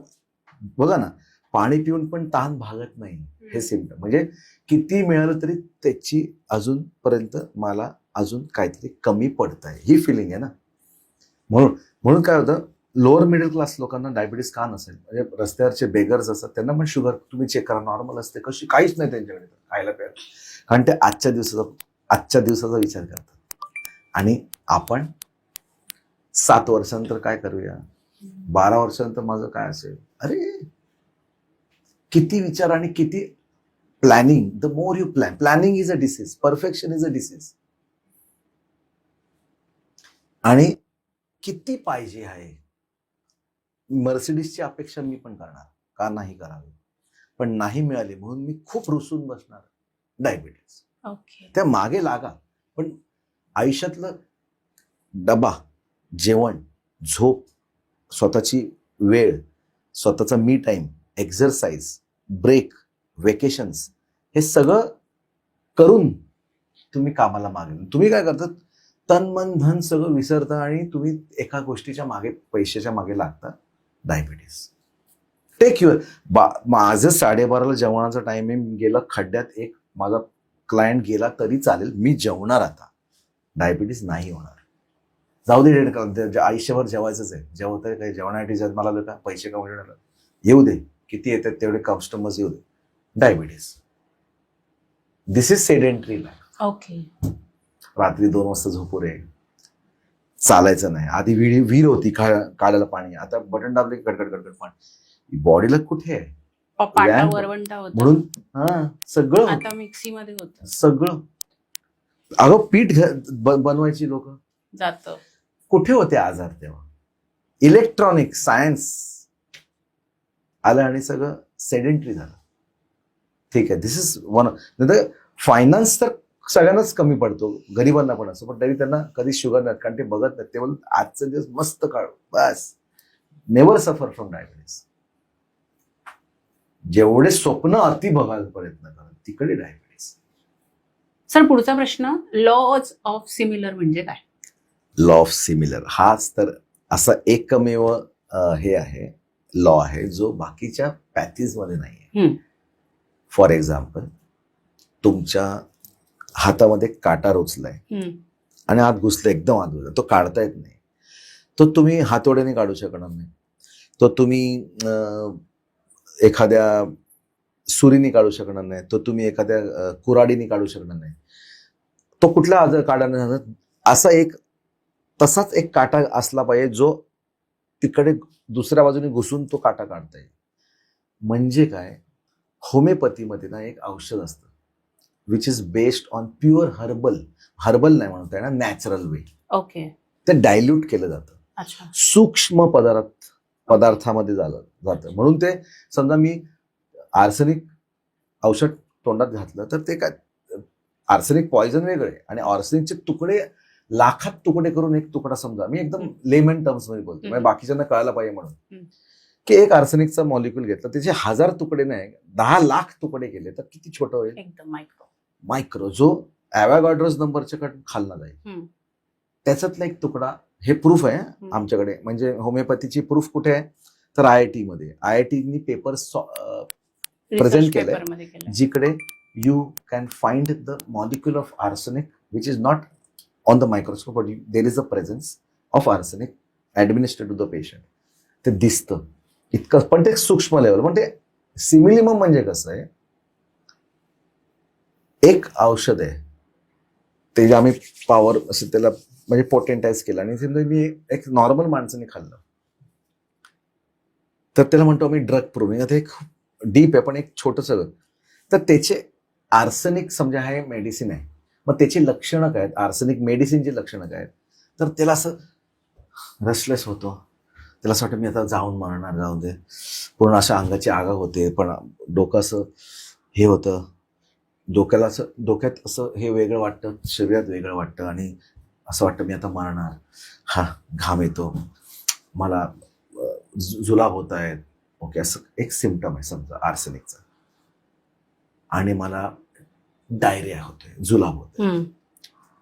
बघा ना, पाणी पिऊन पण तहान भागत नाही, हे सिम्पटम. म्हणजे किती मिळालं तरी त्याची अजूनपर्यंत मला अजून काहीतरी कमी पडत आहे, ही फिलिंग आहे ना. म्हणून काय होतं, लोअर मिडल क्लास लोकांना डायबिटीस का नसेल? म्हणजे रस्त्यावरचे बेगर्स असतात त्यांना पण शुगर तुम्ही चेक करा, नॉर्मल असते, कशी काहीच नाही त्यांच्याकडे खायला प्यायला, कारण ते आजच्या दिवसाचा विचार करतात. आणि आपण 7 वर्षानंतर काय करूया, 12 वर्षानंतर माझं काय असेल, अरे किती विचार आणि किती planning. The more you planning is a disease, perfection is a disease. आणि किती पाहिजे आहे, मर्सिडीजची अपेक्षा मी पण करणार, का नाही करावी, पण नाही मिळाली म्हणून मी खूप रुसून बसणार. डायबिटीज. ओके. त्या मागे लागा, पण आयुष्यातलं डबा, जेवण, झोप, स्वतःची वेळ, स्वतःचा मी टाइम, एक्झरसाइज, ब्रेक, वेकेशन्स, हे सगळं करून तुम्ही कामाला मागे, तुम्ही काय करतात, तन मन धन सगळं विसरता आणि तुम्ही एका गोष्टीच्या मागे, पैशाच्या मागे लागता डायबिटीस. टेक युअर माझं 12:30ला जेवणाचा टायमिंग गेला खड्ड्यात, एक माझा क्लायंट गेला तरी चालेल, मी जेवणार आता. डायबिटीस नाही होणार. जाऊ दे, आयुष्यभर जेवायचंच आहे. जेवतंय काही जेवणासाठी जर मला का पैसे कमवण्याला येऊ दे, किती येतात तेवढे कस्टमर्स येऊ दे. Diabetes, this is sedentary life. Okay. रात्री 2 वाजता झोपू रे, चालायचं नाही. आधी विहीर होती काढायला पाणी, आता बटन दाबले की कडकड कडकड पाणी. बॉडीला कुठे आहे पाटा वरवंटा होता, म्हणून सगळं आता मिक्सी मध्ये होतं सगळं. अगं पीठ बनवायची लोक जात, कुठे होते आजार तेव्हा? इलेक्ट्रॉनिक सायन्स आलं आणि सगळं सेडेंटरी झालं. ठीक आहे, दिस इज वन. फायनान्स तर सगळ्यांनाच कमी पडतो, गरिबांना पण असतो, पण तरी त्यांना कधी शुगर नाही, कारण ते बघत नाही. ते बोलत आजचा दिवस मस्त काढ बस. Never suffer from diabetes. जेवढे स्वप्न अति बघायला प्रयत्न करा तिकडे डायबिटीस. सर पुढचा प्रश्न, लॉज ऑफ सिमिलर म्हणजे काय? लॉ ऑफ सिमिलर हाच तर असा एकमेव हे आहे, लॉ आहे जो बाकीच्या पॅथीज मध्ये नाहीये. फॉर एक्झाम्पल, तुमच्या हातामध्ये काटा रोचलाय आणि आत घुसलाय, एकदम आत घुसलाय, तो काढता येत नाही. तो तुम्ही हातोड्याने काढू शकणार नाही. तो तुम्ही एखाद्या सुरीने काढू शकणार नाही. तो तुम्ही एखाद्या कुऱ्हाडीने काढू शकणार नाही. तो कुठला आजार काढणार? असा एक तसाच एक काटा असला पाहिजे जो तिकडे दुसऱ्या बाजूने घुसून तो काटा काढता येईल. म्हणजे काय, होमिओपॅथीमध्ये ना एक औषध असतं which is based on pure herbal नाही म्हणता येणार, नॅचरल वे. ओके. ते डायल्यूट केलं जातं, अच्छा. सूक्ष्म पदार्थामध्ये जातं. म्हणून ते समजा मी आर्सेनिक औषध तोंडात घातलं तर ते काय, आर्सेनिक पॉइझन वेगळे आणि आर्सेनिकचे तुकडे लाखात तुकडे करून एक तुकडा, समजा मी एकदम लेमन टर्म्स मध्ये बोलतो, म्हणजे बाकीच्यांना कळायला पाहिजे म्हणून, की एक आर्सेनिकचा मॉलिक्यूल घेतला, त्याचे 1000 तुकडे नाही 10 लाख तुकडे केले तर किती छोटं होईल? एकदम मायक्रो, जो ॲव्होगाड्रोस नंबरच्या खालना जाईल. त्याच्यातला एक तुकडा. हे प्रूफ आहे आमच्याकडे, म्हणजे होमिओपॅथीची प्रूफ कुठे आहे तर IIT मध्ये. IITनी पेपर प्रेझेंट केलंय जिकडे you can find the molecule of arsenic which is not on the microscope, but there is a presence of arsenic administered to the patient. ते दिसतं इतकं, पण ते सूक्ष्म लेवल. पण ते सिमिलिमम म्हणजे कसं आहे, एक औषध आहे ते जे आम्ही पॉवर असं त्याला म्हणजे पोटेंटाइज केलं, आणि समजा मी एक नॉर्मल माणसाने खाल्लं तर त्याला म्हणतो आम्ही ड्रग प्रूव्हिंग. आता एक डीप आहे पण एक छोटंसं, तर त्याचे आर्सेनिक समजा हे मेडिसिन आहे, मग त्याची लक्षणं काय आहेत, आर्सेनिक मेडिसिनची लक्षणं काय आहेत, तर त्याला असं रेस्टलेस होतो, त्याला असं वाटतं मी आता जाऊन मरणार, जाऊन दे, पूर्ण अशा अंगाची आगा होते, पण डोकं असं हे होतं, डोक्यात असं हे वेगळं वाटतं, शरीरात वेगळं वाटतं, आणि असं वाटतं मी आता मरणार. हा घाम येतो, मला जुलाब होत आहेत. ओके, असं एक सिम्पटम आहे समजा आर्सेनिकचा. आणि मला डायरिया होतोय, जुलाब होतोय.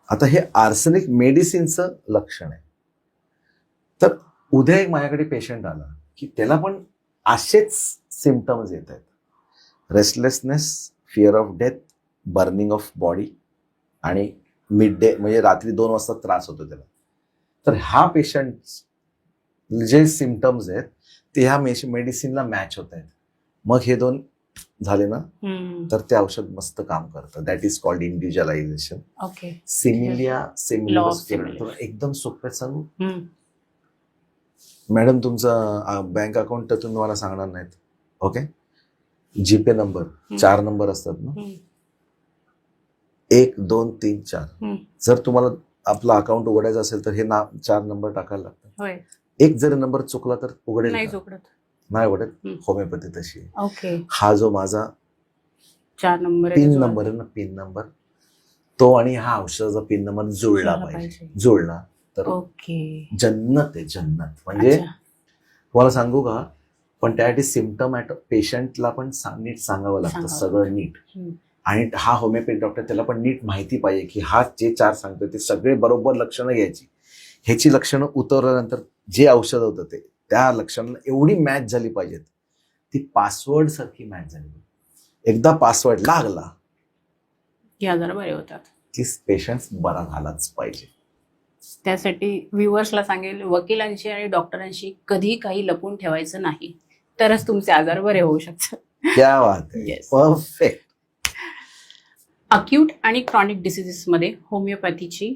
आता हे आर्सेनिक मेडिसिनचं लक्षण आहे. तर उद्या एक माझ्याकडे पेशंट आला की त्याला पण असेच सिम्पटम्स येत आहेत, restlessness, fear of death, burning of body, आणि मिड डे म्हणजे रात्री 2 वाजता त्रास होतो त्याला. तर हा पेशंट जे सिम्पटम्स आहेत ते ह्या मेडिसिनला मॅच होत आहेत. मग हे 2 झाले ना तर ते औषध मस्त काम करतं. That is called individualization. Okay. सिमिलिया एकदम सोप्यात सांगू मॅडम, तुमचा बँक अकाउंट तर तुम्ही मला सांगणार नाहीत. ओके, जीपे नंबर 4 नंबर असतात ना, 1 2 3 4. जर तुम्हाला आपलं अकाउंट उघडायचं असेल तर हे 4 नंबर टाकायला लागतात. एक जर नंबर चुकला तर उघडेल नाही उघडत. होमिओपॅथी तशी आहे. ओके. हा जो माझा 4 नंबर पिन नंबर आहे ना, पिन नंबर तो आणि हा औषधाचा पिन नंबर जुळला पाहिजे. जुळला तर ओके, जन्नत आहे, जन्नत. म्हणजे तुम्हाला सांगू का, पण त्यासाठी सिम्पटम पेशंटला पण नीट सांगावं लागतं, सगळं नीट. आणि हा होमिओपॅथी डॉक्टर त्याला पण नीट माहिती पाहिजे की हा जे 4 सांगतोय ते सगळे बरोबर लक्षणं घ्यायची. ह्याची लक्षणं उतरल्यानंतर जे औषध होतं ते त्या लक्षणाला एवढी मॅच झाली पाहिजेत, ती पासवर्ड सारखी मॅच झाली पाहिजे. एकदा पासवर्ड लागला की आजार बरे होतात. की पेशंट बरा झालाच पाहिजे. त्यासाठी व्ह्युअर्सला सांगेल, वकिलांशी आणि डॉक्टरांशी कधी काही लपून ठेवायचं नाही, तरच तुमचे आजार बरे होऊ शकतात. क्या बात आहे, Yes. परफेक्ट. अक्यूट आणि क्रॉनिक डिसिजेसमध्ये होमिओपॅथीची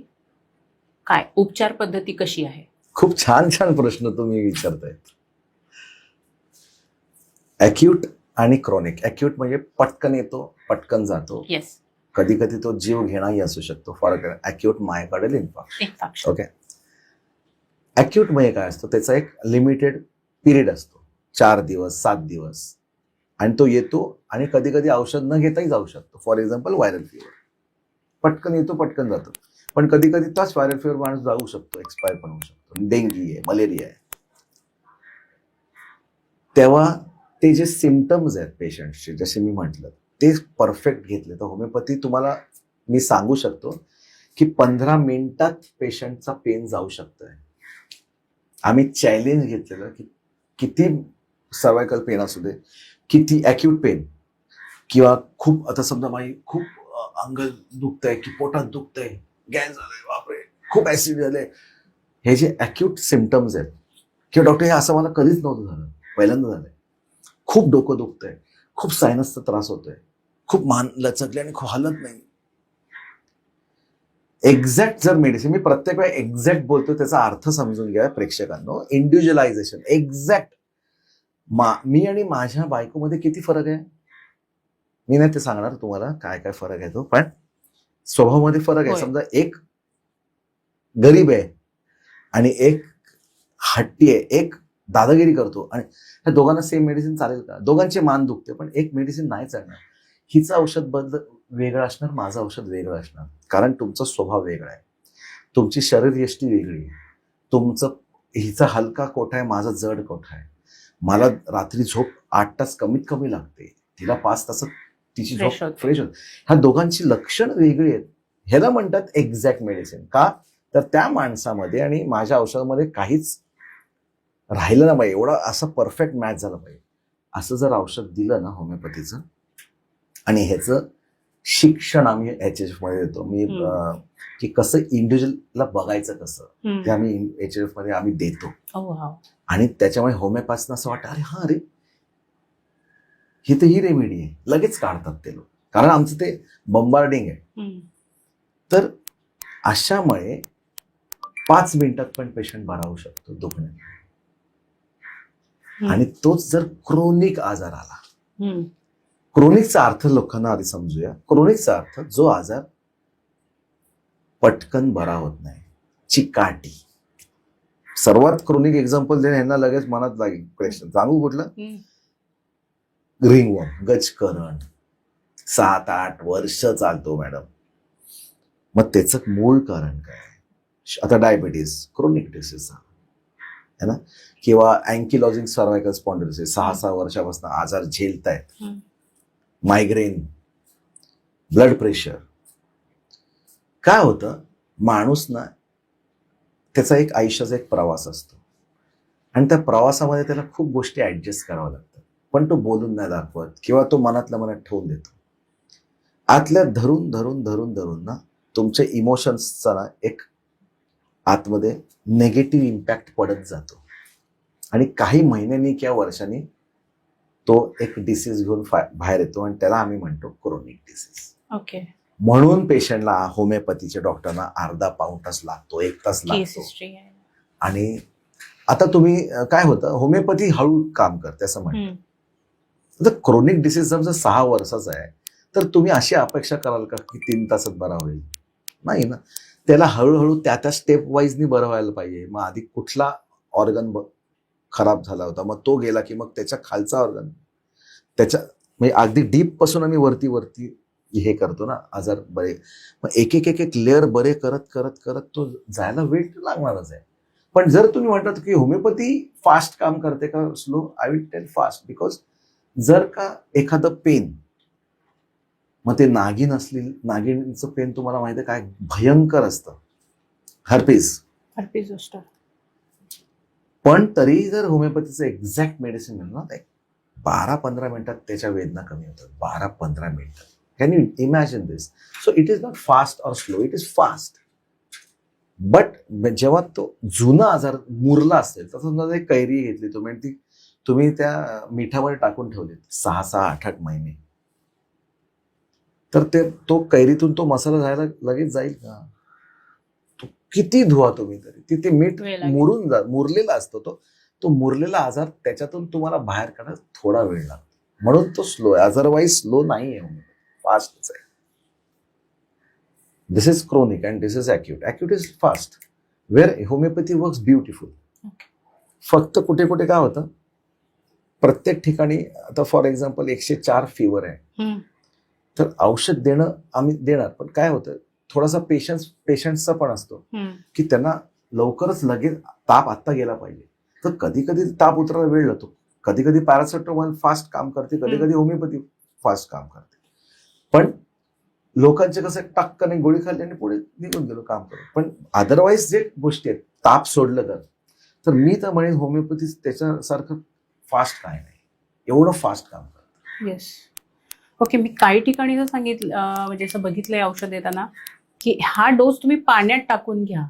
काय उपचार पद्धती कशी आहे? खूप छान छान प्रश्न तुम्ही विचारताय. अॅक्यूट आणि क्रॉनिक. अॅक्यूट म्हणजे पटकन येतो, पटकन जातो, येस, कधी कधी तो जीव घेणाही असू शकतो. For acute myocardial infarction. Okay. Acute म्हणजे काय असतो, त्याचा एक लिमिटेड पिरियड असतो, 4 दिवस 7 दिवस, आणि तो येतो आणि कधी कधी औषध न घेताही जाऊ शकतो. फॉर एक्झाम्पल व्हायरल फिवर, पटकन येतो पटकन जातो. पण कधी कधी तोच व्हायरल फिवर माणूस जाऊ शकतो, एक्सपायर पण होऊ शकतो. डेंगी आहे, मलेरिया आहे. तेव्हा ते जे सिम्पटम्स आहेत पेशंटचे, जसे मी म्हटलं, ते परफेक्ट घेतले तर होमिओपॅथी तुम्हाला मी सांगू शकतो की 15 मिनिटात पेशंटचा पेन जाऊ शकतोय. आम्ही चॅलेंज घेतलेलं की किती सर्वायकल पेन असू दे, किती अॅक्यूट पेन, किंवा खूप आता समजा माझी खूप अंग दुखतंय की पोटात दुखतंय, गॅस झालंय, बापरे खूप ऍसिड झालंय, हे जे अॅक्यूट सिम्पटम्स आहेत, किंवा डॉक्टर हे असं मला कधीच नव्हतं झालं, पहिल्यांदा झालंय, खूप डोकं दुखतंय, खूप सायनसचा त्रास होतोय, खूप मान लचकली आणि खूप हलत नाही, एक्झॅक्ट जर मेडिसिन, मी प्रत्येक वेळा एक्झॅक्ट बोलतो, त्याचा अर्थ समजून घ्या प्रेक्षकांनो. इंडिव्हिज्युअलायझेशन, एक्झॅक्ट. मी आणि माझ्या बायकोमध्ये किती फरक आहे, मी नाही ते सांगणार तुम्हाला काय काय फरक आहे तो, पण स्वभावामध्ये फरक आहे. समजा एक गरीब आहे आणि एक हट्टी आहे, एक दादागिरी करतो, आणि ह्या दोघांना सेम मेडिसिन चालेल का? दोघांचे मान दुखते, पण एक मेडिसिन नाही चालणार. हिचं औषध वेगळं असणार, माझं औषध वेगळं असणार, कारण तुमचा स्वभाव वेगळा आहे, तुमची शरीरयष्टी वेगळी आहे, तुमचं हिचा हलका कोठा आहे, माझा जड कोठा आहे. मला रात्री झोप 8 तास कमीत कमी लागते, तिला 5 तासात तिची झोप फ्रेश होते. ह्या दोघांची लक्षण वेगळी आहेत. ह्याला म्हणतात एक्झॅक्ट मेडिसिन. का तर त्या माणसामध्ये आणि माझ्या औषधामध्ये काहीच राहिलं ना पाहिजे, एवढा असं परफेक्ट मॅच झालं पाहिजे. असं जर औषध दिलं ना होमिओपॅथीचं, आणि ह्याचं शिक्षण आम्ही HHF मध्ये देतो. मी की कसं इंडिव्हिज्युअलला बघायचं कसं, ते आम्ही HHF मध्ये आम्ही देतो. आणि त्याच्यामुळे होमिओपॅथीना असं वाटतं, अरे हा, अरे ही तर ही रेमेडी आहे, लगेच काढतात ते लोक, कारण आमचं ते बंबार्डिंग आहे. तर अशामुळे 5 मिनिटात पण पेशंट बरा होऊ शकतो दुखण्यात. आणि तोच जर क्रोनिक आजार आला, क्रोनिकचा अर्थ लोकांना आधी समजूया. क्रोनिकचा अर्थ जो आजार पटकन बरा होत नाही, चिकाटी. सर्वात क्रोनिक एक्झाम्पल देणे ह्यांना लगेच मनात लागेल क्वेश्चन, सांगू कुठलं? रिंगवर्म, गजकरण, 7-8 वर्ष चालतो मॅडम. मग त्याचं मूळ कारण काय? आता डायबिटीज, क्रोनिक डिसीज आहे ना, किंवा अँकिलॉजिंग सर्वायकल स्पॉन्डिलोसिस, 6-6 वर्षापासून आजार झेलतायत, मायग्रेन, ब्लड प्रेशर. काय होतं, माणूस ना त्याचा एक आयुष्याचा एक प्रवास असतो, आणि त्या प्रवासामध्ये त्याला खूप गोष्टी ऍडजस्ट कराव्या लागतात, पण तो बोलून नाही दाखवत, किंवा तो मनातल्या मनात ठेवून देतो. आतल्या धरून धरून धरून धरून ना तुमच्या इमोशन्सचा ना एक आतमध्ये नेगेटिव्ह इम्पॅक्ट पडत जातो, आणि काही महिन्यांनी किंवा वर्षांनी तो एक डिसीज घेऊन बाहेर येतो, आणि त्याला आम्ही म्हणतो क्रोनिक डिसीज. ओके. म्हणून पेशंटला होमिओपॅथीच्या डॉक्टरना अर्धा पाऊण तास लागतो, 1 तास लागतो. आणि आता तुम्ही काय होतं, होमिओपॅथी हळू काम करते असं म्हणतात. तर क्रोनिक डिसीज समजा 6 वर्षाचा आहे, तर तुम्ही अशी अपेक्षा कराल का की 3 तासात बरा होईल? नाही ना. त्याला हळूहळू त्या स्टेप वाईजनी बरं व्हायला पाहिजे. मग आधी कुठला ऑर्गन खराब झाला होता, मग तो गेला की मग त्याच्या खालचा ऑर्गन, त्याच्या म्हणजे अगदी डीप पासून आम्ही वरती वरती हे करतो ना आजार बरे. मग एक एक एक एक लेअर बरे करत करत करत तो जायला वेळ लागणारच आहे. पण जर तुम्ही म्हणतात की होमिओपॅथी फास्ट काम करते का slow, I will tell fast. Because जर का एखादं पेन, मग ते नागिन असलेली, नागिनचं पेन तुम्हाला माहिती आहे काय भयंकर असतं, हर्पीस. Herpes zoster. पण तरी जर होमिओपॅथीचं एक्झॅक्ट मेडिसिन मिळलं ना, ते 12-15 मिनिटात त्याच्या वेदना कमी होतात. 12-15 मिनिटात. Can you imagine this? So it is not fast or slow, it is fast. But जेव्हा तो जुना आजार मुरला असेल, तर समजा एक कैरी घेतली तुम्ही आणि ती तुम्ही त्या मिठामध्ये टाकून ठेवली 6-6, 8-8 महिने, तर तो कैरीतून तो मसाला जायला लगेच जाईल का? तो किती धुवा तुम्ही तरी तिथे मीठ वेळ लागेल. मुरलेला असतो तो मुरलेला आजार त्याच्यातून तुम्हाला बाहेर काढायला थोडा वेळ लागतो. म्हणून तो स्लो आहे, अदरवाईज स्लो नाही आहे, फास्टच आहे. This is chronic and this is acute. Acute is fast, where homeopathy works beautiful. फक्त कुठे कुठे काय होतं, प्रत्येक ठिकाणी आता फॉर एक्झाम्पल 104 फीवर आहे, तर औषध देणं आम्ही देणार, पण काय होतं थोडासा पेशंट्सचा पण असतो की त्यांना लवकरच लगेच ताप आत्ता गेला पाहिजे. तर कधी कधी ताप उतरायला वेळ लागतो. कधी कधी पॅरासिटामॉल फास्ट काम करते, कधी कधी होमिओपॅथी फास्ट काम करते. पण लोकांचे कसं टक्कन गोळी खाल्ली आणि पुढे निघून गेलो काम करत. पण अदरवाईज जे गोष्टी आहेत, ताप सोडलं तर मी तर म्हणेन होमिओपॅथी त्याच्यासारखं फास्ट काय नाही, एवढं फास्ट काम करतं. येस. ओके, मी काही ठिकाणी जर सांगितलं म्हणजे असं बघितलंय औषध देताना की हा डोस तुम्ही पाण्यात टाकून घ्या,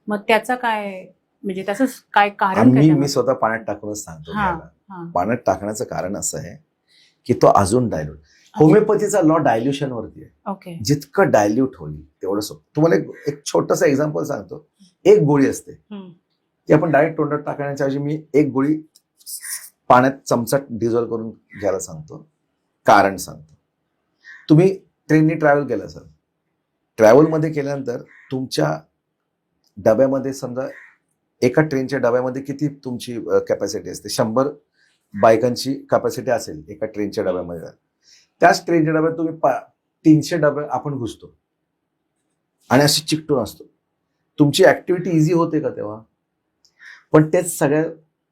मग त्याचं काय म्हणजे त्याचं काय कारण? मी स्वतः पाण्यात टाकूनच सांगतो हा, घ्यायला. हा. पाण्यात टाकण्याचं कारण असं आहे की तो अजून डायल्यूट, होमिओपॅथीचा लॉ डायल्युशन वरती आहे. ओके. जितकं डायल्यूट होईल तेवढं सोपं. तुम्हाला एक छोटंसं एक्झाम्पल सांगतो. एक गोळी असते ती आपण डायरेक्ट तोंडात टाकण्याच्या ऐवजी मी एक गोळी पाण्यात चमचा डिझॉल्व करून घ्यायला सांगतो. कारण सांगतो. तुम्ही ट्रेननी ट्रॅव्हल केलं असेल, ट्रॅव्हलमध्ये केल्यानंतर तुमच्या डब्यामध्ये समजा एका ट्रेनच्या डब्यामध्ये किती तुमची कॅपॅसिटी असते, 100 बायकांची कॅपॅसिटी असेल एका ट्रेनच्या डब्यामध्ये. त्याच ट्रेनच्या डब्यात तुम्ही 300 डबे आपण घुसतो आणि अशी चिकटून असतो. तुमची ऍक्टिव्हिटी इझी होते का तेव्हा? पण तेच सगळ्या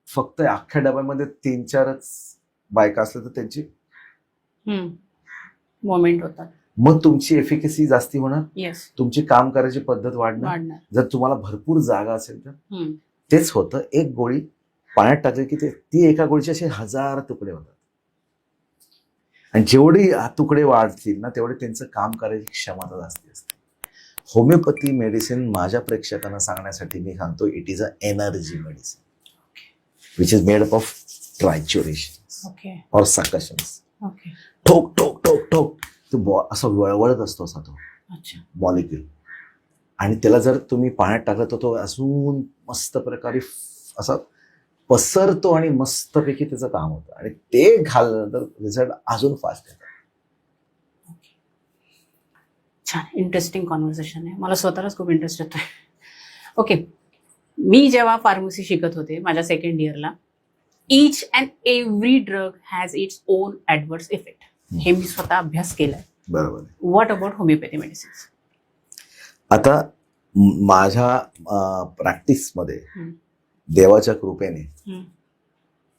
फक्त अख्ख्या डब्यामध्ये 3-4च बायका असल्या तर त्यांची मोमेंट होतात. मग तुमची एफिकसी जास्ती होणार, येस, तुमची काम करायची पद्धत वाढणार. जर तुम्हाला भरपूर जागा असेल तर तेच होतं. एक गोळी पाण्यात टाकली की ती एका गोळीचे असे 1000 तुकडे होतात. आणि जेवढे तुकडे वाढतील ना तेवढे त्यांचं काम करायची क्षमता जास्ती असते. होमिओपॅथी मेडिसिन माझ्या प्रेक्षकांना सांगण्यासाठी मी सांगतो, it is a energy medicine which is made up of trituration और सकशन्स. ठोक ठोक ठोक ठोक तो असं वळवळत असतो असा तो मॉलिक्यूल. आणि त्याला जर तुम्ही पाण्यात टाकलं तर तो अजून मस्त प्रकारे असा पसरतो आणि मस्तपैकी त्याचं काम होतं. आणि ते घालल्यानंतर रिझल्ट अजून फास्ट येतात. छान इंटरेस्टिंग कॉन्व्हर्सेशन आहे. मला स्वतःलाच खूप इंटरेस्ट येतोय. ओके, मी जेव्हा फार्मसी शिकत होते माझ्या सेकंड इयरला, each and every drug has its own adverse effect. हे मी स्वतः अभ्यास केलाय. बरोबर. What about homeopathy medicines? आता माझ्या प्रॅक्टिसमध्ये देवाच्या कृपेने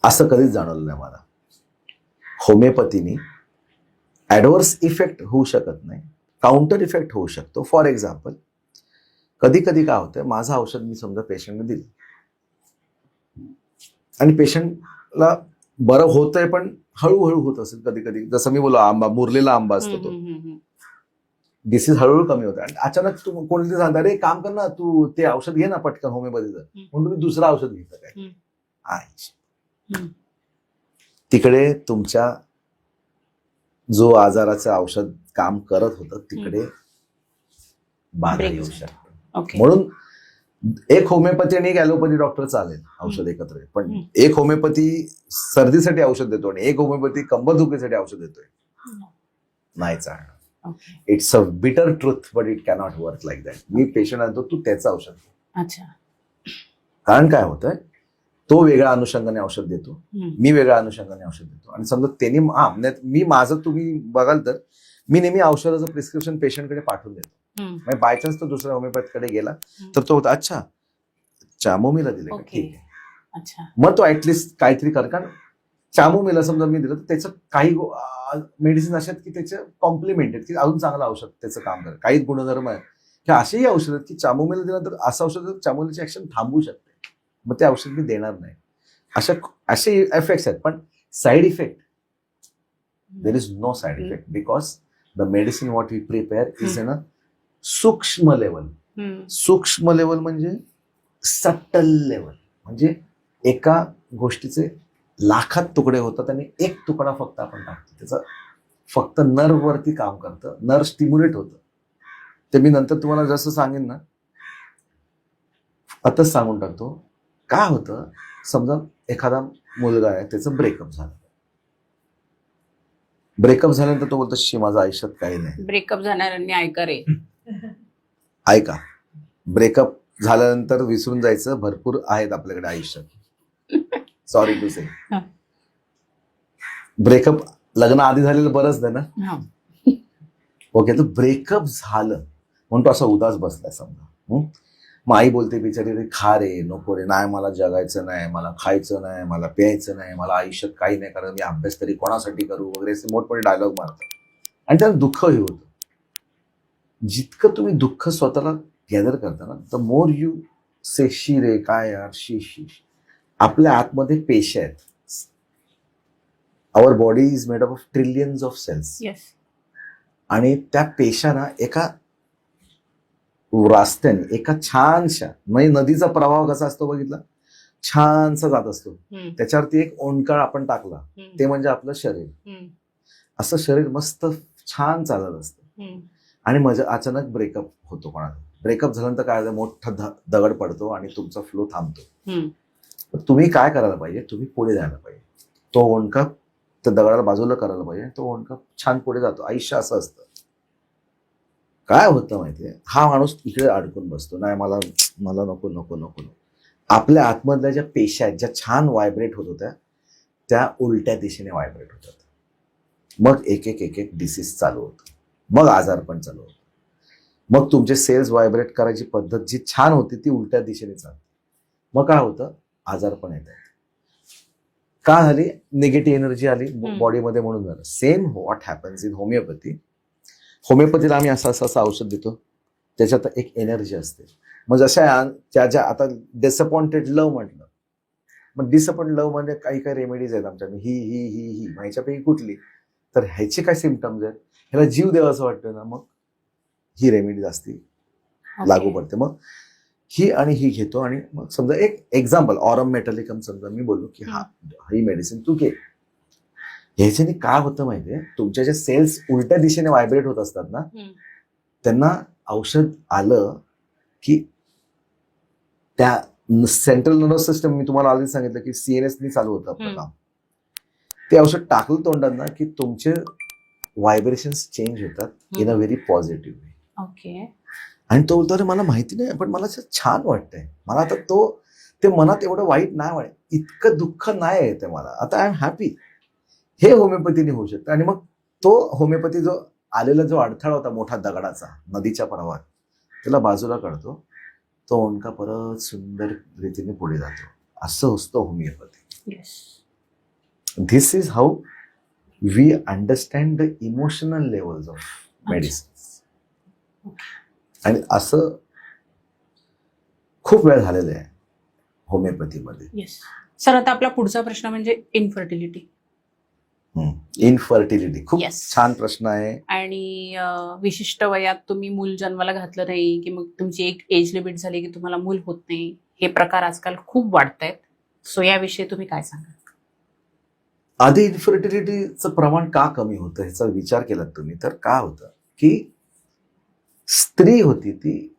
असं कधीच जाणवलं नाही मला. होमिओपॅथीने ऍडव्हर्स इफेक्ट होऊ शकत नाही, काउंटर इफेक्ट होऊ शकतो. फॉर एक्झाम्पल, कधी कधी काय होतं, माझं औषध मी समजा पेशंटने दिलं आणि पेशंटला बरं होतंय पण हळूहळू होत असेल. कधी कधी जसं मी बोललो, आंबा मुरलेला आंबा असतो तो, डिसीज हळूहळू कमी होतं आणि अचानक तू कोणतरी सांगता, अरे काम कर ना तू, ते औषध घे ना पटकन होमिओपॅथीचं, म्हणून तुम्ही दुसरं औषध घेता काय. तिकडे तुमच्या जो आजाराचं औषध काम करत होतं तिकडे बाधा येऊ शकतं. म्हणून एक होमिओपॅथी आणि एक ॲलोपॅथी डॉक्टर चालेल औषध एकत्र, पण एक होमिओपॅथी सर्दीसाठी औषध देतो आणि एक होमिओपॅथी कंबरदुखीसाठी औषध देतोय, नाही चालणार. It's a bitter truth but it cannot work like that. Me patient आणतो, तू त्याचं औषध घे. अच्छा. कारण काय होतंय, तो वेगळ्या अनुषंगाने औषध देतो, मी वेगळ्या अनुषंगाने औषध देतो. आणि समजा त्यांनी मी माझं तुम्ही बघाल तर मी नेहमी औषधाचं प्रिस्क्रिप्शन पेशंटकडे पाठवून देतो. बाय चान्स तो दुसऱ्या होमिओपॅथकडे गेला तर तो होता, अच्छा चामोमीला दिले का, ठीक आहे. मग तो ऍटलिस्ट काहीतरी कर. कारण चामोमीला समजा मी दिलं तर त्याचं काही मेडिसिन अशा आहेत की त्याचे कॉम्प्लिमेंट आहेत की अजून चांगलं औषध त्याचं काम करत. काही गुणधर्म आहेत की असेही औषध आहेत की चामोमीला दिलं तर असं औषध चामोमीची ऍक्शन थांबवू शकते. मग ते औषध मी देणार नाही. असे इफेक्ट्स आहेत. पण side effect, there is no side effect because the medicine what we prepare is in a सूक्ष्म लेवल. सूक्ष्म लेवल म्हणजे सटल लेवल, म्हणजे एका गोष्टीचे लाखात तुकडे होतात आणि एक तुकडा फक्त आपण टाकतो. त्याचं फक्त नर्व वरती काम करतं, नर्व स्टिम्युलेट होतं. ते मी नंतर तुम्हाला जसं सांगेन ना, आताच सांगून टाकतो. काय होतं, समजा एखादा मुलगा आहे, त्याचं ब्रेकअप झालं. ब्रेकअप झाल्यानंतर तो बोलतो शी माझं आयुष्यात काही नाही. ब्रेकअप झाणाऱ्यांनी ऐका रे. ऐका, ब्रेकअप झाल्यानंतर विसरून जायचं भरपूर आहेत आपल्याकडे आयुष्यात. Sorry to say. ब्रेकअप लग्न आधी झालेलं बरंच नाही ना. ओके, तर ब्रेकअप झालं म्हणून तो असा उदास बसलाय समजा. मग आई बोलते बिचारी, रे खा रे, नको रे, नाही मला जगायचं नाही, मला खायचं नाही, मला प्यायचं नाही, मला आयुष्यात काही नाही, कारण मी अभ्यास तरी कोणासाठी करू वगैरे असे मोठमोठे डायलॉग मारतात आणि त्याला दुःखही होतं. जितकं तुम्ही दुःख स्वतःला गॅदर करता ना, द मोर यू से शी रे, काय यार शी शी. आपल्या आतमध्ये पेशी आहेत. Our body is made up of trillions of cells. आणि त्या पेशांना एका रस्त्याने, एका छानशा, म्हणजे नदीचा प्रवाह कसा असतो बघितला, छानसा जात असतो. त्याच्यावरती एक ओंडकाळ आपण टाकला, ते म्हणजे आपलं शरीर. असं शरीर मस्त छान चालत असतं. आणि मग अचानक ब्रेकअप होतो कोणाला. ब्रेकअप झाल्यानंतर काय होतं, मोठा दगड पडतो आणि तुमचा फ्लो थांबतो. तुम्ही काय करायला पाहिजे, तुम्ही पुढे जायला पाहिजे. तो ओंडका त्या दगडाला बाजूला करायला पाहिजे. तो ओंडका छान पुढे जातो. आयुष्य असं असतं. काय होतं माहितीये, हा माणूस इकडे अडकून बसतो, नाही मला नको नको नको नको. आपल्या आतमधल्या ज्या पेशा आहेत, ज्या छान व्हायब्रेट होत होत्या, त्या उलट्या दिशेने व्हायब्रेट होतात. मग एक एक एक एक डिसीज चालू होतं. मग आजारपण चालू होतं. मग तुमचे सेल्स व्हायब्रेट करायची पद्धत जी छान होती ती उलट्या दिशेने चालते. मग काय होतं, आजारपण येतात. का झाली, निगेटिव्ह एनर्जी आली बॉडीमध्ये म्हणून झालं. Same what happens in homeopathy. होमिओपॅथीला आम्ही असं औषध देतो, त्याच्यात एक एनर्जी असते. मग जशा ज्या आता डिसअपॉइंटेड लव्ह म्हटलं, मग डिसअपॉइंट लव्ह म्हणजे काही काही रेमेडीज आहेत आमच्याकडे, ही ही ही ही ह्याच्यापैकी कुठली, तर ह्याचे काय सिम्पटम्स आहेत, ह्याला जीव द्यावा असं वाटतं ना, मग ही रेमेडी जास्ती लागू पडते. मग ही आणि ही घेतो. आणि मग समजा एक एक्झाम्पल, ऑरम मेटॅलिकम समजा मी बोललो की ही मेडिसिन तू घे. ह्याच्याने काय होतं माहितीये, तुमच्या जे सेल्स उलट्या दिशेने व्हायब्रेट होत असतात ना, त्यांना औषध आलं की त्या सेंट्रल नर्वस सिस्टम, मी तुम्हाला आधी सांगितलं की CNS नी चालू होतं आपलं काम. ते औषध टाकलं तोंडात ना की तुमचे व्हायब्रेशन्स चेंज होतात in a very positive way. Okay. आणि तो बोलतो, अरे मला माहिती नाही, पण मला छान वाटतंय, मला आता ते मनात एवढं वाईट नाही वाटत, इतकं दुःख नाही येते मला, आता आय एम हॅपी. हे होमिओपॅथीने होऊ शकतं. आणि मग तो होमिओपॅथी जो आलेला जो अडथळा होता मोठा दगडाचा नदीच्या प्रवाहात, त्याला बाजूला काढतो. तो ओंडका परत सुंदर रीतीने पुढे जातो. असं असतं homeopathy. This is how we understand the emotional levels of medicine. आणि असं खूप वेळ झालेलं आहे होमिओपॅथीमध्ये. सर, आता आपला पुढचा प्रश्न म्हणजे इनफर्टिलिटी. इनफर्टिलिटी खूप छान प्रश्न आहे. आणि विशिष्ट वयात तुम्ही मूल जन्माला घातलं नाही की मग तुमची एक एज लिमिट झाली की तुम्हाला मूल होत नाही, हे प्रकार आजकाल खूप वाढतायत. सो याविषयी तुम्ही काय सांगा? आधी इन्फर्टिलिटीचं प्रमाण का कमी होतं ह्याचा विचार केला तुम्ही, तर काय होतं की स्त्री होती ती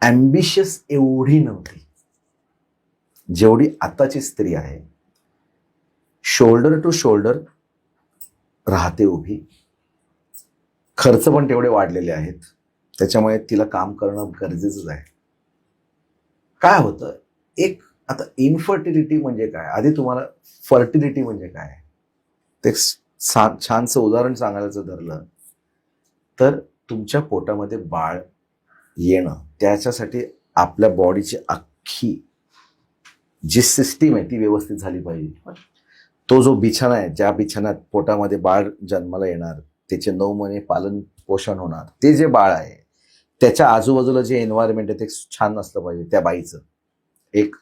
ॲम्बिशियस एवढी नव्हती जेवढी आताची स्त्री आहे. शोल्डर टू शोल्डर राहते उभी. खर्च पण तेवढे वाढलेले आहेत, त्याच्यामुळे तिला काम करणं गरजेचंच आहे. काय होतं, एक आता इन्फर्टिलिटी म्हणजे काय, आधी तुम्हाला फर्टिलिटी म्हणजे काय ते छानसं उदाहरण सांगायचं धरलं तर, तुमच्या पोटामध्ये बाळ येणं, त्याच्यासाठी आपल्या बॉडीची अख्खी जी सिस्टीम आहे ती व्यवस्थित झाली पाहिजे. तो जो बिछाना आहे, ज्या बिछाण्यात पोटामध्ये बाळ जन्माला येणार, त्याचे 9 महिने पालन पोषण होणार, ते जे बाळ आहे त्याच्या आजूबाजूला जे एन्व्हायरमेंट आहे ते छान असलं पाहिजे त्या बाईचं. एक.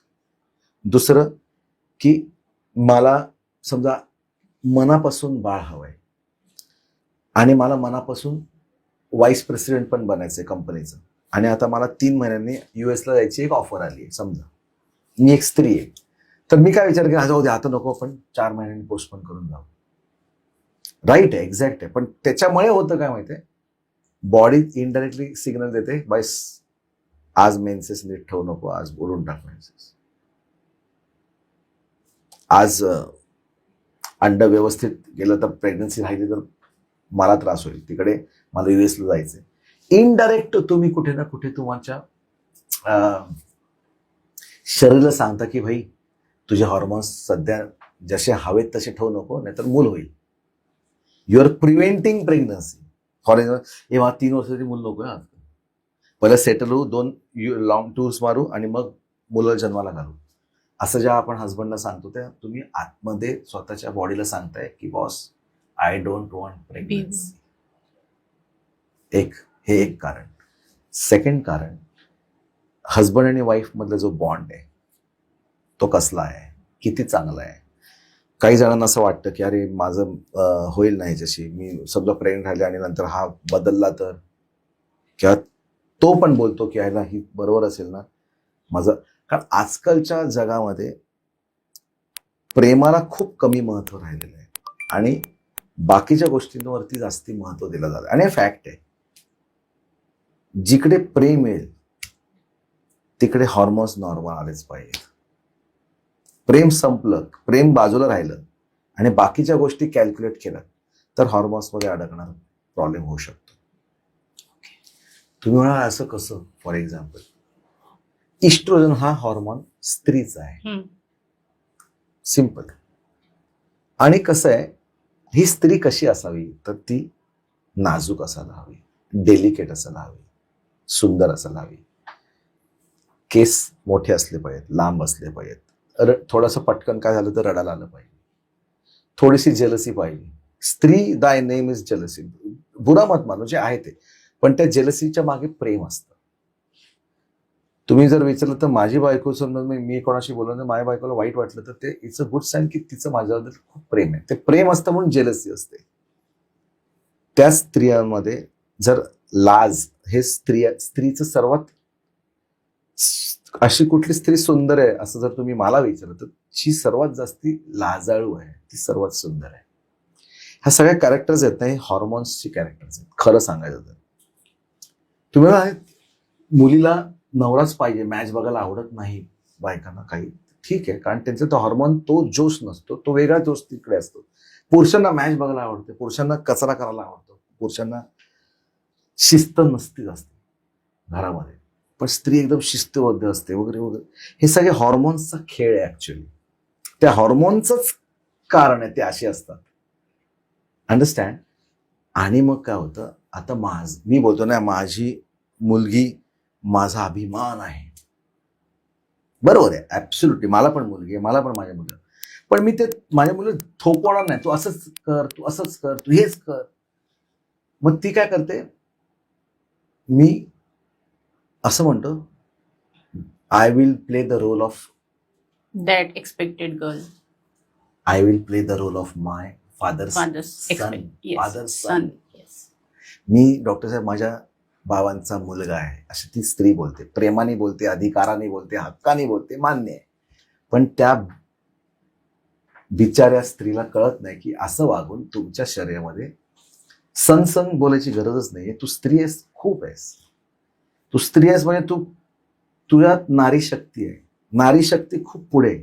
दुसरं की मला समजा मनापासून बाळ हवंय आणि मला मनापासून व्हाईस प्रेसिडेंट पण बनायचंय कंपनीचं, आणि आता मला 3 महिन्यांनी US ला जायची एक ऑफर आली आहे. समजा मी एक स्त्री आहे, तर मी काय विचार केला, जाऊ दे आता नको, आपण 4 महिन्यांनी पोस्टपोन करून जाऊ. राईट आहे, एक्झॅक्ट आहे. पण त्याच्यामुळे होतं काय माहितीये, बॉडी इनडायरेक्टली सिग्नल देते, बाईस आज मेन्सेस नीट ठेवू नको, आज बोलून टाक मेन्सेस, आज अंड व्यवस्थित गेलं तर प्रेग्नन्सी राहिली तर मला त्रास होईल, तिकडे मला US ला जायचंय. इनडायरेक्ट तुम्ही कुठे ना कुठे तुमच्या शरीराला सांगता की भाई तुझे हॉर्मोन्स सध्या जसे हवेत तसे ठेवू नको, नाहीतर मूल होईल. You are preventing pregnancy. For example, हे मला 3 वर्षाची मूल नको आहे, पहिलं सेटल होऊ, 2 लॉंग टूर्स मारू आणि मग मुलं जन्माला घालू, असं जेव्हा आपण हस्बंडला सांगतो तेव्हा तुम्ही आतमध्ये स्वतःच्या बॉडीला सांगताय की boss I don't want pregnancy. हे एक कारण. सेकंड कारण, हस्बंड आणि वाईफ मधला जो बॉन्ड आहे तो कसला आहे, किती चांगला आहे. काही जणांना असं वाटतं की अरे माझं होईल नाही, जशी मी समजा प्रेग्नेंट राहिले आणि नंतर हा बदलला तर, किंवा तो पण बोलतो की यायला ही बरोबर असेल ना माझं. कारण आजकालच्या जगामध्ये प्रेमाला खूप कमी महत्व राहिलेलं आहे आणि बाकीच्या गोष्टींवरती जास्ती महत्व दिलं जातं. आणि हे फॅक्ट आहे, जिकडे प्रेम येईल तिकडे हॉर्मोन्स नॉर्मल आलेच पाहिजे. प्रेम संपलं, प्रेम बाजूला राहिलं आणि बाकीच्या गोष्टी कॅल्क्युलेट केल्या तर हॉर्मोन्समध्ये अडकणार प्रॉब्लेम होऊ शकतो. तुम्ही म्हणाल असं कसं? फॉर एक्झाम्पल, इस्ट्रोजन हा हॉर्मोन स्त्रीचा आहे, सिंपल. आणि कसं आहे, ही स्त्री कशी असावी तर ती नाजूक असायला हवी, डेलिकेट असायला हवी, सुंदर असायला हवी, केस मोठे असले पाहिजेत, लांब असले पाहिजेत, थोडंसं पटकन काय झालं तर रडायला आलं पाहिजे, थोडीशी जेलसी पाहिजे. स्त्री दाय नेम इज जेलसी. बुरा मत मानू जे आहे ते, पण त्या जेलसीच्या मागे प्रेम असतं. तुम्ही जर विचारलं तर माझी बायको समजा मी कोणाशी बोललो तर माझ्या बायकोला वाईट वाटलं तर ते इट्स अ गुड साईन की तिचं माझ्याबद्दल खूप प्रेम आहे. ते प्रेम असतं म्हणून जेलसी असते. त्या स्त्रियांमध्ये जर लाज हे स्त्रीचं सर्वात, अशी कुठली स्त्री सुंदर आहे असं जर तुम्ही मला विचारलं तर जी सर्वात जास्ती लाजाळू आहे ती सर्वात सुंदर आहे. ह्या सगळ्या कॅरेक्टर्स आहेत ना, हे हॉर्मोन्सची कॅरेक्टर्स आहेत खरं सांगायचं तर. तुम्ही मुलीला नवराच पाहिजे, मॅच बघायला आवडत नाही बायकांना, काही ठीक आहे, कारण त्यांचा तो हॉर्मोन तो जोश नसतो, तो वेगळा जोश तिकडे असतो. पुरुषांना मॅच बघायला आवडते, पुरुषांना कचरा करायला आवडतो, पुरुषांना शिस्त नसती असते घरामध्ये, पण स्त्री एकदम शिस्तबद्ध असते वगैरे वगैरे. हे सगळे हॉर्मोन्सचा खेळ आहे ऍक्च्युअली. त्या हॉर्मोनचंच कारण आहे ते असे असतात, अंडरस्टँड. आणि मग काय होतं, आता मी बोलतो ना, माझी मुलगी माझा अभिमान आहे, बरोबर आहे, ऍब्सोल्युटली. मला पण मुलगी आहे, मला पण माझ्या मुलं, पण मी ते माझ्या मुलं थोपवणार नाही, तू असंच कर, तू असंच कर, तू हेच कर. मग ती काय करते, मी असं म्हणतो, I will play the role of that expected girl, I will play the role of my father's son. मी डॉक्टर साहेब माझ्या बाबांचा मुलगा आहे अशी ती स्त्री बोलते, प्रेमाने बोलते, अधिकाराने बोलते, हक्काने बोलते, मान्य आहे. पण त्या बिचाऱ्या स्त्रीला कळत नाही की असं वागून तुमच्या शरीरामध्ये सन बोलायची गरजच नाहीये. तू स्त्री आहेस, खूप आहेस, तू स्त्री आहेस म्हणजे तुझ्यात नारी शक्ती आहे, नारी शक्ती खूप पुढे,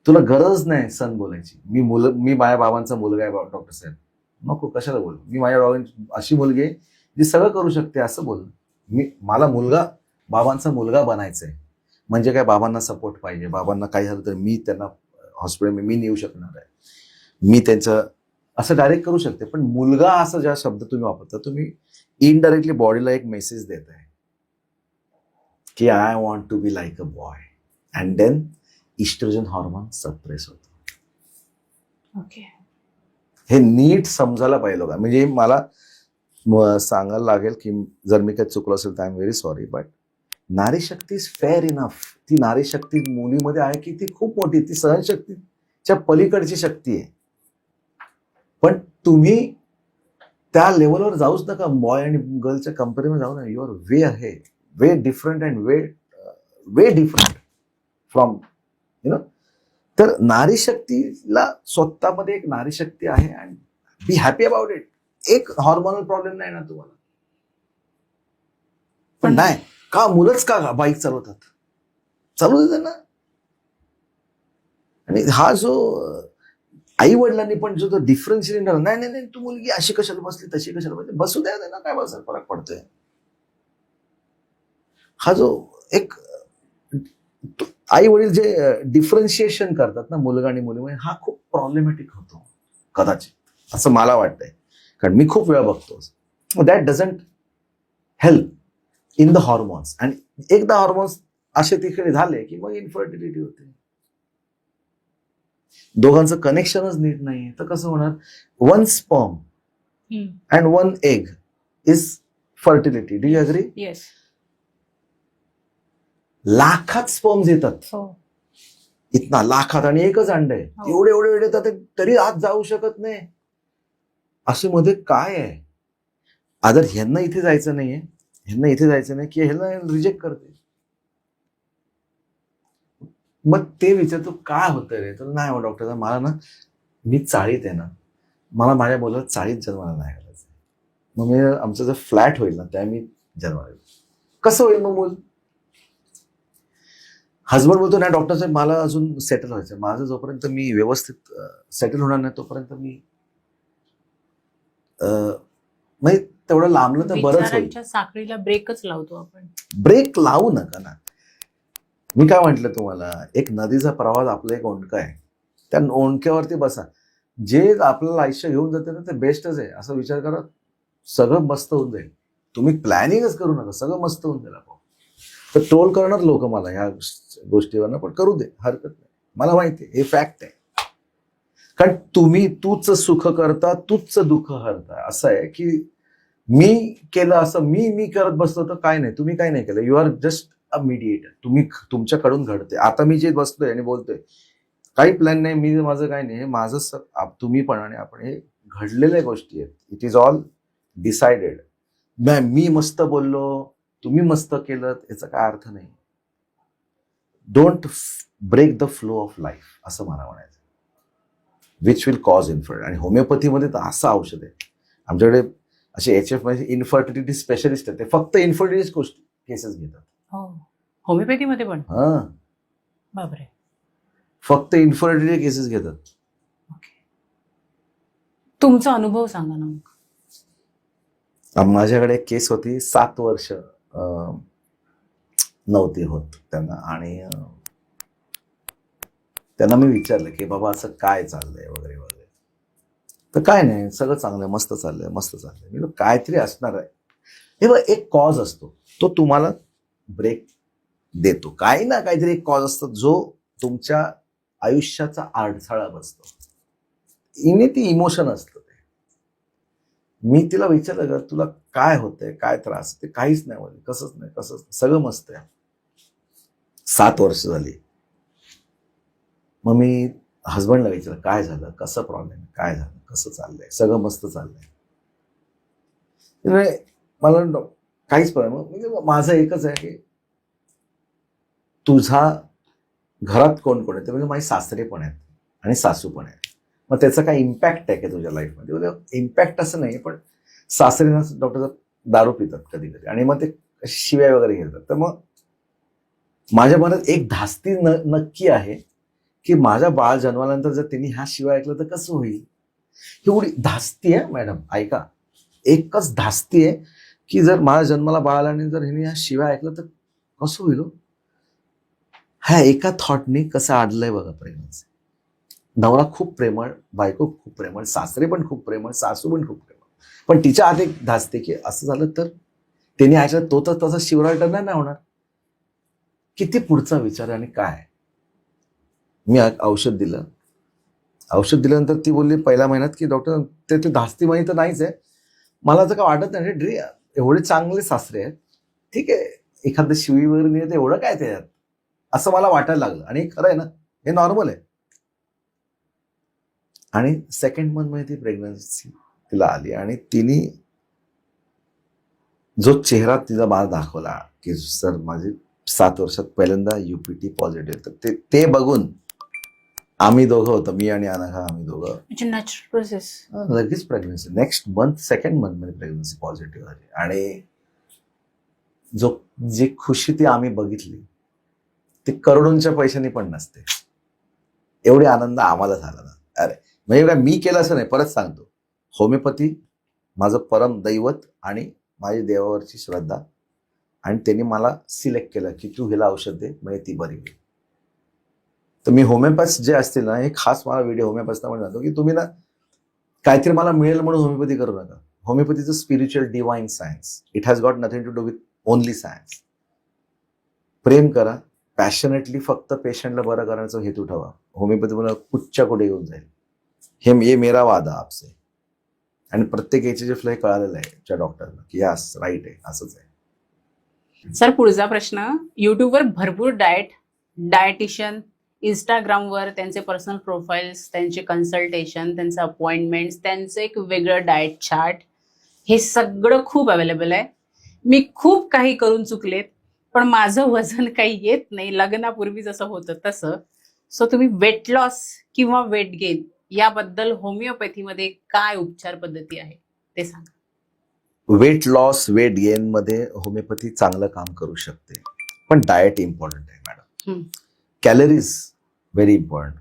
तुला गरज नाही सन बोलायची. मी माझ्या बाबांचा मुलगा आहे डॉक्टर साहेब, नको, कशाला बोल. मी माझ्या बाबांची अशी मुलगी आहे जी सगळं करू शकते असं बोल. मला बाबांचा मुलगा बनायचंय म्हणजे काय, बाबांना सपोर्ट पाहिजे, बाबांना काही झालं तर मी त्यांना हॉस्पिटल मी नेऊ शकणार आहे, मी त्यांचं असं डायरेक्ट करू शकते. पण मुलगा असा ज्या शब्द तुम्ही वापरता, तुम्ही इनडायरेक्टली बॉडीला एक मेसेज देत आहे की I want to be like a boy, and then oestrogen hormone suppress होतो. ओके, हे नीट समजायला पाहिजे का. म्हणजे मला सांगायला लागेल की जर मी काही चुकलं असेल तर I am very sorry, but नारी शक्ती इज फेअर इनफ. ती नारी शक्ती मुलीमध्ये आहे की ती खूप मोठी, ती सहनशक्तीच्या पलीकडची शक्ती आहे. पण तुम्ही त्या लेवलवर जाऊच नका. बॉय आणि गर्लच्या कंपेरिजन जाऊ नका. युअर वे आहे, way different and way different from you know. तर नारी शक्तीला स्वतःमध्ये एक नारी शक्ती आहे and be happy about it. एक हॉर्मोनल प्रॉब्लेम नाही ना तुम्हाला. पण नाही का, मुलंच का बाईक चालवतात, चालू देतात ना. आणि हा जो आई वडिलांनी पण जो डिफरन्शिएट, नाही नाही नाही तू मुलगी अशी कशाला बसली तशी कशाला बसली, बसू द्या ना, काय बसायला फरक पडतोय. हा जो एक आई वडील जे डिफरन्शिएशन करतात ना मुलगा आणि मुलीमध्ये, हा खूप प्रॉब्लेमॅटिक होतो कदाचित, असं मला वाटतंय. कारण मी खूप वेळा बघतो. That doesn't help in the hormones. आणि एकदा हॉर्मोन्स असे तिकडे झाले की मग इन्फर्टिलिटी होते. दोघांचं कनेक्शनच नीट नाही तर कसं होणार. One sperm and one egg is fertility. Do you agree? Yes. लाखात स्पर्म्स येतात, हो. इतना लाखात, आणि एकच अंड आहे. हो. एवढे एवढे एवढे येतात तरी आत जाऊ शकत नाही. असे मध्ये काय आहे. अगर ह्यांना इथे जायचं नाहीये, ह्यांना इथे जायचं नाही की ह्यांना रिजेक्ट करते. मग ते विचारतो काय होतंय रे, तर नाही हो डॉक्टर मला ना, मी चाळीत आहे ना, मला माझ्या मुलाला चाळीत जन्माला नाही घालायचं. मग मी आमचं जर फ्लॅट होईल ना त्या मी जन्माला येईल. कसं होईल मग मूल. हजबंड बोलतो नाही डॉक्टर साहेब मला अजून सेटल व्हायचं, माझं जोपर्यंत मी व्यवस्थित सेटल होणार नाही तोपर्यंत मी म्हणजे तेवढं लांबलं तर बरंच होईल. विचारांच्या साखळीला ब्रेकच लावतो आपण. ब्रेक लावू नका ना. मी काय म्हटलं तुम्हाला, एक नदीचा प्रवाह आपला एक ओंडका आहे, त्या ओंडक्यावरती बसा. जे आपल्याला आयुष्य घेऊन जाते ना ते बेस्टच आहे असं विचार करा, सगळं मस्त होऊन जाईल. तुम्ही प्लॅनिंगच करू नका, सगळं मस्त होऊन जाईल आपोआप. तर ट्रोल करणार लोक मला ह्या गोष्टीवर, पण करू दे, हरकत नाही. मला माहिती आहे हे फॅक्ट आहे. कारण तूच सुख करता तूच दुःख हरता. असं आहे की मी केलं असं, मी करत बसलो तर काय नाही, तुम्ही काय नाही केलं. You are just a mediator. तुम्ही तुमच्याकडून घडते. आता मी जे बसलोय आणि बोलतोय काही प्लॅन नाही, मी माझं काय नाही, हे माझं तुम्ही पण आणि आपण हे घडलेल्या गोष्टी आहेत. It is all decided. मी मस्त बोललो तुम्ही मस्त केलं याचा काय अर्थ नाही. Don't break the flow of life असं मला म्हणायचं, विच विल कॉज इन्फर्टिलिटी. आणि होमिओपॅथीमध्ये तर असं औषध आहे आमच्याकडे. असे HF म्हणजे इन्फर्टिलिटी स्पेशलिस्ट आहेत, ते फक्त इन्फर्टिलिटी केसेस घेतात. हो, होमिओपॅथीमध्ये पण. हा, बापरे. फक्त इन्फर्टिलिटी केसेस घेतात. ओके, तुमचा अनुभव सांगा ना मग. माझ्याकडे एक केस होती, 7 वर्ष नव्हती होत त्यांना. आणि त्यांना मी विचारलं की बाबा असं काय चाललंय वगैरे वगैरे. तर काय नाही, सगळं चांगलं आहे, मस्त चाललंय मस्त चाललंय. मी काहीतरी असणार आहे. हे बघ एक कॉज असतो, तो तुम्हाला ब्रेक देतो. काही ना काहीतरी एक कॉज असतो जो तुमच्या आयुष्याचा अडथळा बसतो. ती इमोशन असतं ते. मी तिला विचारलं का तुला काय होतंय, काय त्रास. ते काहीच नाही बोलली, कसंच नाही, सगळं मस्त आहे. 7 वर्ष झाली. मग मी हजबंडला विचारलं काय झालं, कसं प्रॉब्लेम, काय झालं, कसं चाललंय. सगळं मस्त चाललंय. मला काहीच प्रॉब्लेम म्हणजे माझं एकच आहे की तुझा घरात कोण कोण आहे. ते म्हणजे माझे सासरे पण आहेत आणि सासू पण आहेत. मग त्याचा काय इम्पॅक्ट आहे का तुझ्या लाईफमध्ये. म्हणजे इम्पॅक्ट असं नाही, पण सासरे डॉक्टर दारू पितात कधी कधी आणि मग ते शिव्या वगैरे घेतात. तर मग माझ्या मनात एक धास्ती नक्की आहे की माझ्या बाळ जन्मानंतर जर त्यांनी ह्या शिवाय ऐकलं तर कसं होईल. एवढी धास्ती आहे मॅडम, ऐका. एकच धास्ती आहे की जर माझ्या जन्माला बाळ आणि जर ह्यांनी ह्या शिवाय ऐकलं तर कसं होईल. ह्या एका थॉटनी कसं अडलंय बघा प्रेमाचं. नवरा खूप प्रेमळ, बायको खूप प्रेमळ, सासरे पण खूप प्रेमळ, सासू पण खूप प्रेमळ. पण तिच्या आत एक धास्ते की असं झालं तर त्यांनी ऐकलं तो तर तसा शिवराळ टर्न नाही होणार. किती पुढचा विचार आणि काय. मी औषध दिलं. औषध दिल्यानंतर ती बोलली पहिल्या महिन्यात की डॉक्टर ते धास्ती माही तर नाहीच आहे, मला तर काय वाटत नाही. एवढे चांगले सासरे आहेत, ठीक आहे एखादं शिवी वगैरे नाही, एवढं काय त्याच्यात असं मला वाटायला लागलं. आणि खरं आहे ना, हे नॉर्मल आहे. आणि सेकंड मंथ मध्ये ती प्रेग्नन्सी तिला आली आणि तिने जो चेहरा तिचा मला दाखवला की सर माझे 7 वर्षात पहिल्यांदा UPT पॉझिटिव्ह, तर ते बघून आम्ही दोघं होतो, मी आणि अनघा, आम्ही दोघं नॅचरल प्रोसेस. लगेच pregnancy next month, second month मध्ये प्रेग्नन्सी पॉझिटिव्ह झाली. आणि जी खुशी ती आम्ही बघितली ती करोडोंच्या पैशांनी पण नसते. एवढे आनंद आम्हाला झाला ना. अरे म्हणजे काय मी केलं असं नाही, परत सांगतो, होमिओपॅथी माझं परम दैवत आणि माझी देवावरची श्रद्धा. आणि त्यांनी मला सिलेक्ट केलं की तू हिला औषध दे, म्हणजे ती बरी होईल. तर मी होमिओपॅथ जे असतील ना, हे खास मला व्हिडिओ होमिओपॅथना पण जातो की तुम्ही ना काहीतरी मला मिळेल म्हणून होमिओपॅथी करू नका. Homeopathy is a spiritual divine science. It has got nothing to do with only science. प्रेम करा पॅशनेटली, फक्त पेशंटला बरं करण्याचा हेतू ठेवा. होमिओपॅथी मला कुठच्या कुठे येऊन जाईल. हे मेरा वादा आपसे. आणि प्रत्येक HHF ला हे कळालेलं आहे त्या डॉक्टरला की यस राईट आहे, असंच आहे. सर पुढचा प्रश्न, युट्यूबवर भरपूर डायटिशियन, इंस्टाग्रामवर त्यांचे पर्सनल प्रोफाईल्स, त्यांचे कन्सल्टेशन, त्यांचे अपॉइंटमेंट्स, त्यांचं एक वेगळं डाएट चार्ट, हे सगळं खूप अवेलेबल आहे. मी खूप काही करून चुकलेत, पण माझं वजन काही येत नाही लग्नापूर्वी जसं होतं तसं. सो तुम्ही वेट लॉस किंवा वेट गेन याबद्दल होमिओपॅथीमध्ये काय उपचार पद्धती आहे ते सांगा. वेट लॉस, वेट गेन मध्ये होमिओपॅथी चांगलं काम करू शकते, पण डाएट इम्पॉर्टंट आहे madam. Calories very important,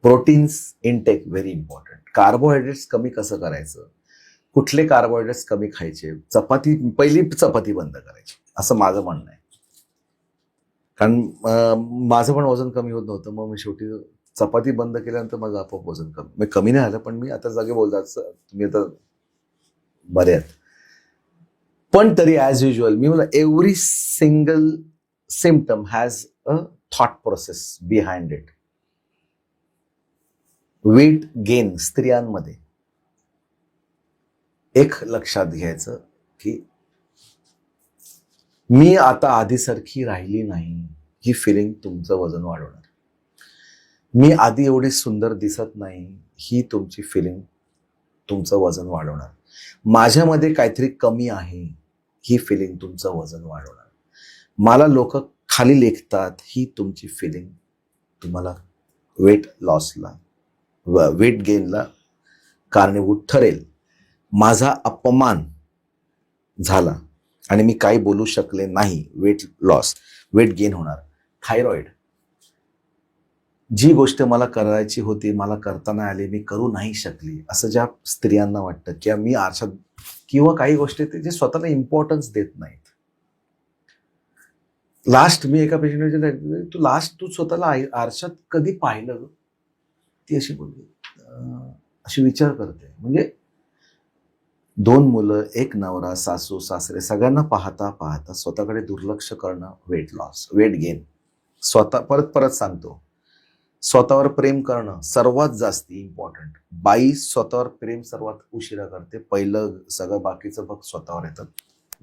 proteins intake very important. Carbohydrates कमी कसं करायचं, कुठले कार्बोहायड्रेट्स कमी खायचे, पहिली चपाती बंद करायची, असं माझं म्हणणं आहे. कारण माझं पण वजन कमी होत नव्हतं, मग मी शेवटी चपाती बंद केल्यानंतर माझं आपोआप वजन कमी नाही आलं. पण मी आता जागे बोलतात तुम्ही आता बरे आहात. पण तरी ॲज युजल मी मला every single symptom has a thought process behind it. Weight gain स्त्रियांमध्ये एक लक्षात घ्यायचं की मी आता आधीसारखी राहिली नाही, ही फिलिंग तुमचं वजन वाढवणार. मी आधी एवढी सुंदर दिसत नाही, ही तुमची फिलिंग तुमचं वजन वाढवणार. माझ्यामध्ये काहीतरी कमी आहे, ही फिलिंग तुमचं वजन वाढवणार. मला लोक खाली लेखतात, ही तुमची फिलिंग तुम्हाला वेट लॉसला, वेट गेनला कारणीभूत ठरेल. माझा अपमान झाला आणि मी काही बोलू शकले नाही, वेट लॉस, वेट गेन होणार. थायरॉइड, जी गोष्ट मला करायची होती मला करता नाही आली, मी करू नाही शकली, असं ज्या स्त्रियांना वाटतं किंवा मी आरशात किंवा काही गोष्टी ते जे स्वतःला इम्पॉर्टन्स देत नाहीत. लास्ट मी एका पेशंटच्या तू स्वतःला आरशात कधी पाहिलं, ती अशी बोलली, अशी विचार करते. म्हणजे 2 मुलं, एक नवरा, सासू सासरे, सगळ्यांना पाहता पाहता स्वतःकडे दुर्लक्ष करणं वेट लॉस, वेट गेन. परत सांगतो, स्वतःवर प्रेम करणं सर्वात जास्त इम्पॉर्टंट. बाई स्वतःवर प्रेम सर्वात उशिरा करते, पहिलं सगळं बाकीचं बघ स्वतःवर येतं.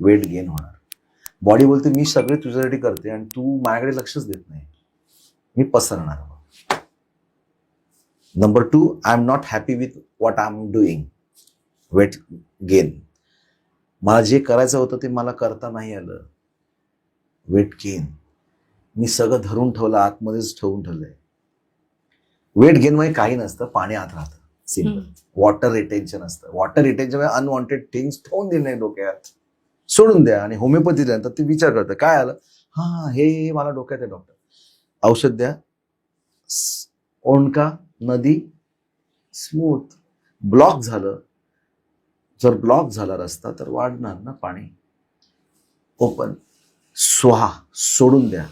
वेट गेन होणार. बॉडी बोलते मी सगळे तुझ्यासाठी करते आणि तू माझ्याकडे लक्षच देत नाही, मी पसरणार. Number 2, I am not happy with what I am doing. Weight gain, मला जे करायचं होतं ते मला करता नाही आलं. वेट गेन, मी सगळं धरून ठेवलं, आतमध्येच ठेवून ठेवलंय. वेट गेन मध्ये काही नसतं, पाणी आत राहतं, सिम्पल. वॉटर रिटेन्शन असतं. वॉटर रिटेन्शन मध्ये अनवॉन्टेड थिंग्स ठेवून देणे डोक्यात, सोडून द्या. आणि होमिओपॅथी नंतर ते विचार करतं काय आलं, हा हे मला डोक्यात आहे डॉक्टर, औषध द्या. ओंडका नदी स्मूथ. ब्लॉक झालं, जर ब्लॉक झाला रस्ता तर वाढणार ना पाणी. ओपन, स्वाहा, सोडून द्या,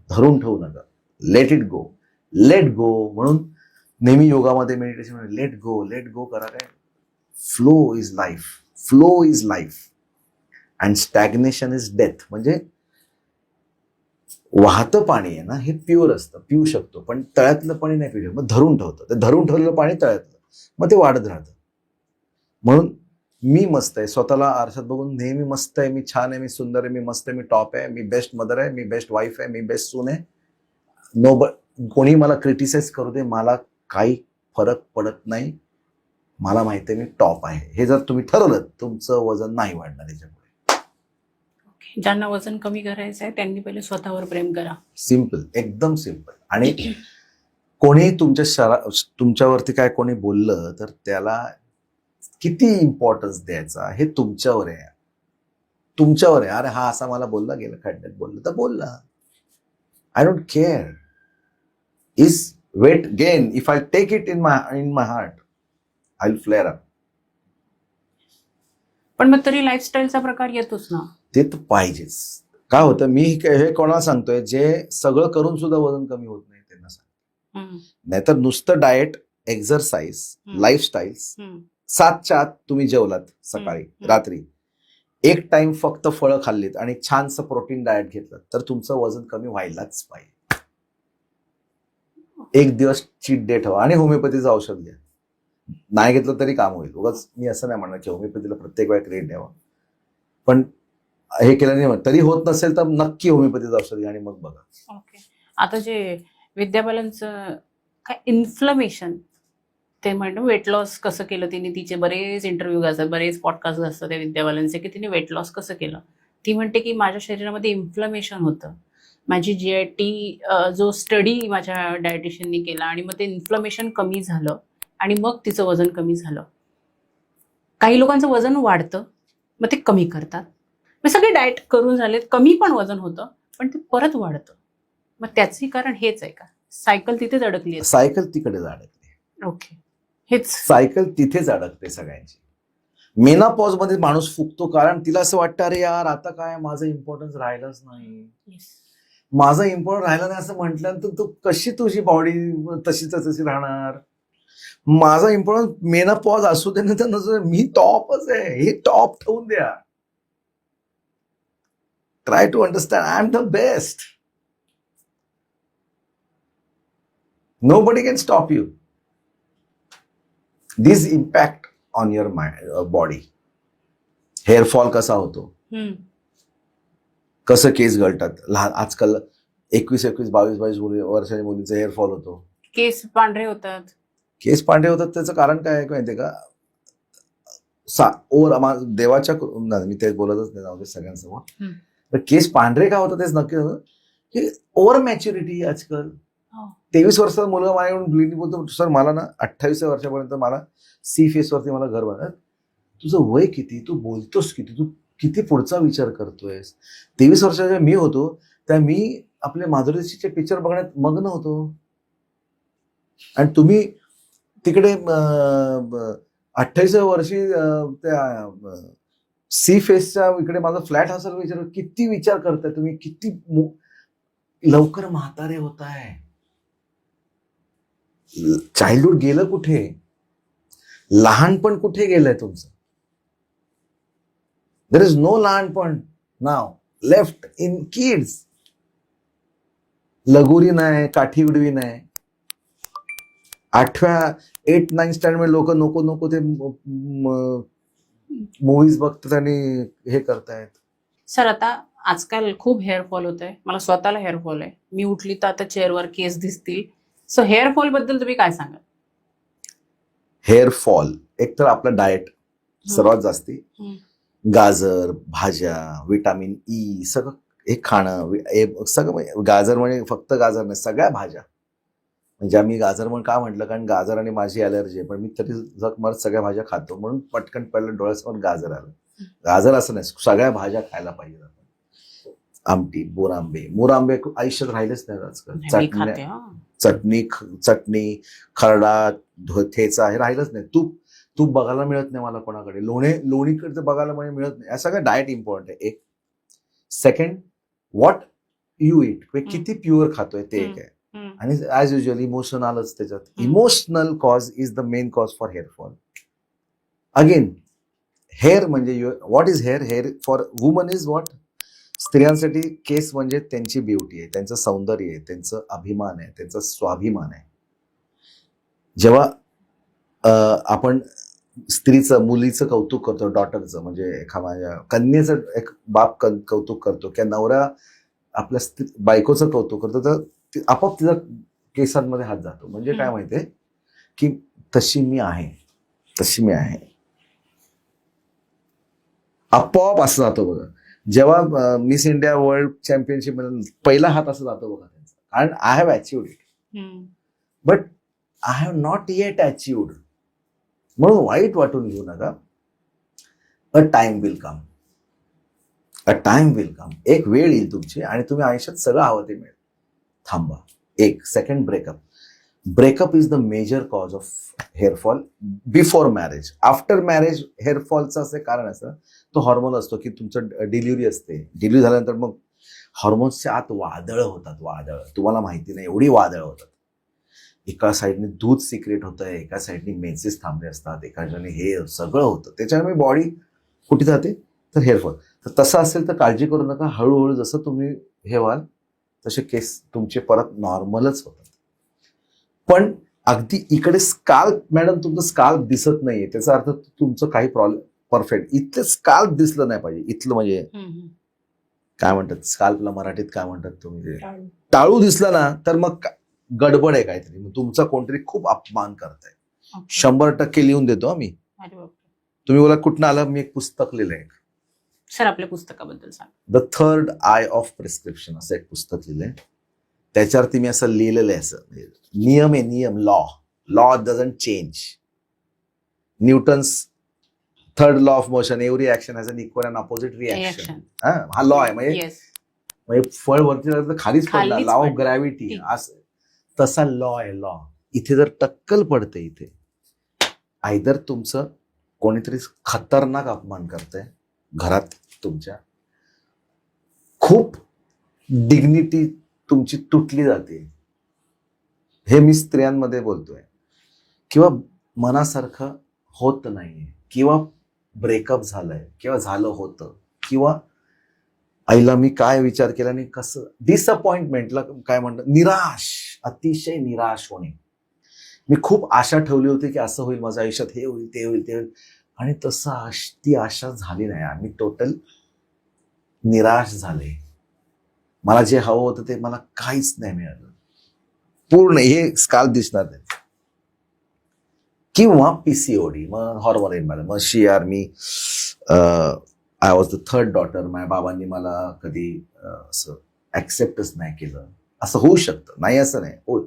धरून ठेवू नका. Let it go, let go. म्हणून नेहमी योगामध्ये मेडिटेशन लेट गो करा. काय, flow is life, flow is life and stagnation is death. म्हणजे वाहतं पाणी आहे ना, हे प्युअर असतं, पिऊ शकतो, पण तळ्यातलं पाणी नाही पिऊ शकत. मग धरून ठेवतं, ते धरून ठेवलेलं पाणी तळ्यातलं, मग ते वाढत राहतं. म्हणून मी मस्त आहे, स्वतःला आरशात बघून नेहमी मस्त आहे, मी छान आहे, मी सुंदर आहे, मी मस्त आहे, मी टॉप आहे, मी बेस्ट मदर आहे, मी बेस्ट वाईफ आहे, मी बेस्ट सून आहे. नो, कोणी मला क्रिटिसाइज करू दे, मला काही फरक पडत नाही. मला माहिती आहे मी टॉप आहे. हे जर तुम्ही ठरवलं, तुमचं वजन नाही वाढणार याच्यामुळे. ज्यांना वजन कमी करायचं आहे त्यांनी पहिले स्वतःवर प्रेम करा. सिम्पल, एकदम सिम्पल. आणि कोणी तुमच्यावरती काय कोणी बोललं तर त्याला किती इम्पॉर्टन्स द्यायचा हे तुमच्यावर आहे. तुमच्यावर आहे. अरे हा असा मला बोलला, गेला खड्ड्यात बोलला तर बोलला. I don't care. Is weight gain, if I take it in my heart, I will flare up. पण मग तरी लाईफस्टाईलचा प्रकार येतोच ना. ते तर पाहिजेच. काय होतं, मी हे कोणाला सांगतोय, जे सगळं करून सुद्धा वजन कमी होत नाही त्यांना सांग. नाहीतर नुसतं डाएट, एक्झरसाइज, लाईफस्टाईल्स, 7च्या आत तुम्ही जेवलात सकाळी रात्री, एक टाइम फक्त फळं खाल्लीत आणि छानसं प्रोटीन डाएट घेतलं तर तुमचं वजन कमी व्हायलाच पाहिजे. एक दिवस चीट डे ठेवा आणि होमिओपॅथीचं औषध घ्या. नाही घेतलं तरी काम होईल. उगाच मी असं नाही म्हणणार की होमिओपॅथीला प्रत्येक वेळा क्रेडिट द्यावा, पण हे केलं नाही तरी होत नसेल तर नक्की होमिओपॅथीचं औषध घ्या आणि मग बघा. ओके. आता जे विद्या बालनचं काय इन्फ्लमेशन, ते म्हणणं वेट लॉस कसं केलं तिने, तिचे बरेच इंटरव्ह्यू असतात, बरेच पॉडकास्ट असतात त्या विद्या बालनचे, की तिने वेट लॉस कसं केलं. ती म्हणते की माझ्या शरीरामध्ये इन्फ्लमेशन होतं. माझी GIT जो स्टडी माझ्या डायटिशियननी केला आणि मग ते इन्फ्लमेशन कमी झालं आणि मग तिचं वजन कमी झालं. काही लोकांचं वजन वाढतं, मग ते कमी करतात. मग सगळे डाएट करून झालेत, कमी पण वजन होतं, पण ते परत वाढतं. मग त्याचे कारण हेच आहे का? सायकल तिथेच अडकली आहे. सायकल तिकडेच अडकली. ओके, हेच सायकल तिथेच अडकते सगळ्यांची. मेनोपॉज मध्ये माणूस फुगतो कारण तिला असं वाटतं, अरे यार आता काय माझं इम्पॉर्टन्स राहिलंच नाही. माझं इम्पॉर्टन्स राहिलं नाही असं म्हटल्यानंतर तू कशी तुझी बॉडी तशीच तशी राहणार. माझा इम्पॉर्टन्स मेनोपॉज असू दे ना तर नसू दे, मी टॉपच आहे, हे टॉप ठेवून द्या. Try to understand, I am the best. Nobody can stop you. This impact on your body. Hair fall कसा होतो, कसं केस गळतात. लहान आजकाल 21, 22 वर्षाच्या मुलींचा हेअर फॉल होतो, केस पांढरे होतात. केस पांढरे होतात. त्याचं कारण काय आहे माहितीये का? देवाच्या मी तेच बोलतच नाही जाऊ सगळ्यांसमोर. तर केस पांढरे का होतात तेच नक्की की ओव्हर मॅच्युरिटी. आजकाल 23 वर्षाचा मुलगा मला येऊन ब्लिडिंग बोलतो, सर मला ना 28 वर्षापर्यंत मला सी फेस वरती मला घर बनणार. तुझं वय किती, तू बोलतोस किती, तू किती पुढचा विचार करतोयस. 23 वर्षाचा मी होतो त्या मी आपल्या माधुरी दीक्षितचे पिक्चर बघण्यात मग्न होतो आणि तुम्ही तिकडे 28व्या वर्षी त्या सी फेसच्या इकडे माझा फ्लॅट हाऊसचा विचार, किती विचार करताय तुम्ही, किती लवकर म्हातारे होताय. चाइल्डहुड गेलं कुठे, लहानपण कुठे गेलंय तुमचं. देयर इज नो लहानपण नाव लेफ्ट इन किड्स. लगोरी नाही, काठी उडवी नाही. 8व्या 8, 9 स्टँडर्ड मध्ये लोक नको नको ते मूवीज बघतात आणि हे करतायत. सर आता आजकाल खूप हेअरफॉल होत आहे, मला स्वतःला हेअरफॉल आहे. मी उठली तर आता चेअरवर केस दिसतील. सो हेअरफॉल बद्दल तुम्ही काय सांगाल? हेअरफॉल एक तर आपलं डाएट सर्वात जास्ती, गाजर, भाज्या, विटामिन ई सगळं हे खाणं, सगळं. गाजर म्हणजे फक्त गाजर नाही, सगळ्या भाज्या. म्हणजे आम्ही गाजर म्हणून का म्हटलं, कारण गाजर आणि माझी अलर्जी आहे, पण मी तरी जग मरत सगळ्या भाज्या खातो म्हणून पटकन पहिलं डोळ्यासमोर गाजर आलं. गाजर असं नाही, सगळ्या भाज्या खायला पाहिजे. आमटी, मोरांबे आयुष्यात राहिलेच नाही आजकाल. चटणी, खरडा, ठेचा हे राहिलंच नाही. तूप बघायला मिळत नाही मला कोणाकडे. लोणीकडे बघायला मिळत नाही. या सगळं डाएट इम्पॉर्टंट आहे. एक. सेकंड, व्हॉट यू इट, किती प्युअर खातोय ते एक आहे. आणि ऍज युजल इमोशन आलंच त्याच्यात. Emotional cause is the main cause for hairfall. Again hair म्हणजे what is hair? Hair for woman is what? स्त्रियांसाठी केस म्हणजे त्यांची ब्युटी आहे, त्यांचं सौंदर्य आहे, त्यांचं अभिमान आहे, त्यांचा स्वाभिमान आहे. जेव्हा आपण स्त्रीचं मुलीचं कौतुक करतो, डॉटरचं म्हणजे एका माझ्या कन्येचं एक बाप कौतुक करतो किंवा नवरा आपल्या बायकोचं कौतुक करतो, तर आपोआप तिचा केसांमध्ये हात जातो. म्हणजे काय माहितीये की तशी मी आहे, तशी मी आहे, आपोआप असं जातो बघा. जेव्हा मिस इंडिया वर्ल्ड चॅम्पियनशिप मध्ये पहिला हात असं जातो बघा त्यांचा, कारण I have अचिव्ड it, but I have not eight अचिव्ड. म्हणून वाईट वाटून घेऊ नका. A time will come, a time will come. एक वेळ येईल तुमची आणि तुम्ही आयुष्यात सगळं हवं ते मिळेल. थांबा. एक second, breakup is the major cause of hairfall before marriage. After marriage हेअरफॉलचं असं कारण असं, तो हॉर्मोन असतो की तुमचं डिलिव्हरी असते, डिलिव्हरी झाल्यानंतर मग हॉर्मोन्सच्या आत वादळ होतात, वादळ तुम्हाला माहिती नाही एवढी वादळ होतात. एका साईडने दूध सिक्रेट होतं, एका साईडने मेन्सेस थांबले असतात, एका साईडने हे सगळं होतं, त्याच्यामुळे बॉडी कुठे जाते तर हेअरफॉल. तर तसं असेल तर काळजी करू नका. हळूहळू जसं तुम्ही हे व्हाल तसे केस तुमचे परत नॉर्मलच होतात. पण अगदी इकडे स्काल्प, मॅडम तुमचं स्काल्प दिसत नाहीये त्याचा अर्थ तुमचं काही प्रॉब्लेम, परफेक्ट. इथलं स्काल्प दिसलं नाही पाहिजे. इथलं म्हणजे काय म्हणतात स्काल्पला मराठीत काय म्हणतात तुम्ही, टाळू दिसला ना तर मग गडबड आहे काहीतरी, मग तुमचा कोणतरी खूप अपमान करताय. 100% लिहून देतो मी. तुम्ही बोला कुठनं आलं, मी एक पुस्तक लिहिलंय सर, आपल्या पुस्तकाबद्दल सांग. The third I of prescription असं एक पुस्तक लिहिलंय. त्याच्यावरती मी असं लिहिलेलं आहे, असं नियम आहे, नियम, law doesn't change. Newton's third law of motion, every action has an equal and opposite reaction. हा लॉ आहे. म्हणजे फळ वरती लागलं तर खालीच पडला, लॉ ऑफ ग्रॅव्हिटी, असं तसा लॉ आहे. लॉ इथे जर टक्कल पडते, इथे आयदर तुमचं कोणीतरी खतरनाक अपमान करतंय घरात, तुमच्या खूप डिग्निटी तुमची तुटली जाते, हे मी स्त्रियांमध्ये बोलतोय, किंवा मनासारखं होत नाहीये, किंवा ब्रेकअप झालंय, किंवा झालं होतं, किंवा आईला मी काय विचार केला आणि कसं, डिसअपॉइंटमेंटला काय म्हणतात, निराश, अतिशय निराश होणे. मी खूप आशा ठेवली होती की असं होईल माझ्या आयुष्यात, हे होईल, ते होईल, ते होईल, आणि तसं ती आशा झाली नाही. आम्ही टोटल निराश झाले. मला जे हवं होतं ते मला काहीच नाही मिळालं. पूर्ण हे स्काल्प दिसणार नाही. किंवा पीसीओडी, मग हॉर्मोन इम्बॅलन्स, मग शिआर, मी I was the third daughter. माझ्या बाबांनी मला कधी असं ऍक्सेप्टच नाही केलं. असं होऊ शकतं, नाही असं नाही हो,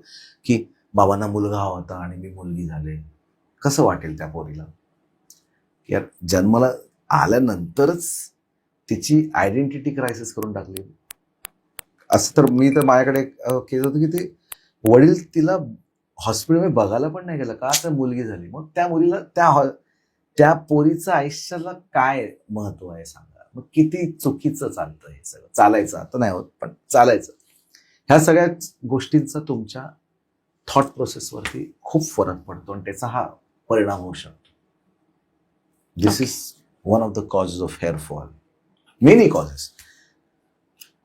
की बाबांना मुलगा होता आणि मी मुलगी झाले. कसं वाटेल त्या पोरीला? यार जन्माला आल्यानंतरच तिची आयडेंटिटी क्रायसिस करून टाकली. असं तर मी तर माझ्याकडे केस होतं की ते वडील तिला हॉस्पिटलमध्ये बघायला पण नाही गेलं का, तर मुलगी झाली. मग त्या मुलीला त्या पोरीचं आयुष्याला काय महत्व आहे सांगा. मग किती चुकीचं चालतं हे सगळं. चालायचं आता नाही होत, पण चालायचं. ह्या सगळ्या गोष्टींचा तुमच्या थॉट प्रोसेसवरती खूप फरक पडतो आणि त्याचा हा परिणाम होऊ शकतो. This is one of the causes of hair fall, many causes.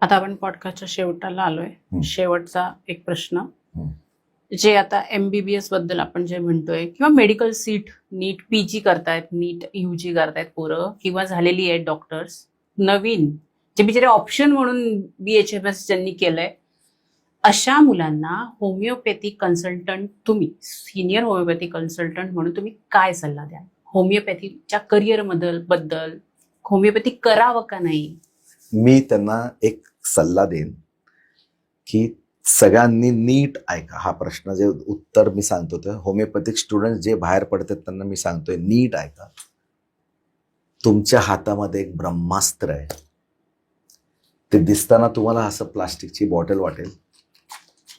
आता आपण पॉडकास्टच्या शेवटाला आलोय. शेवटचा एक प्रश्न, जे आता MBBS बद्दल आपण जे म्हणतोय, किंवा मेडिकल सीट, नीट PG करतायत, नीट UG करतायत पोरं, किंवा झालेली आहेत डॉक्टर्स, नवीन जे बिचारे ऑप्शन म्हणून BHMS ज्यांनी केलंय, अशा मुलांना होमिओपॅथी कन्सल्टंट, तुम्ही सिनियर होमिओपॅथी कन्सल्टंट म्हणून तुम्ही काय सल्ला द्याल? होमिओपॅथीच्या करिअर बद्दल होमिओपॅथी करावं का नाही? मी त्यांना एक सल्ला देईन की सगळ्यांनी नीट ऐका. हा प्रश्न जे उत्तर मी सांगतो ते होमिओपॅथिक स्टुडंट जे बाहेर पडतात त्यांना मी सांगतोय, नीट ऐका. तुमच्या हातामध्ये एक ब्रह्मास्त्र आहे. ते दिसताना तुम्हाला असं प्लास्टिकची बॉटल वाटेल,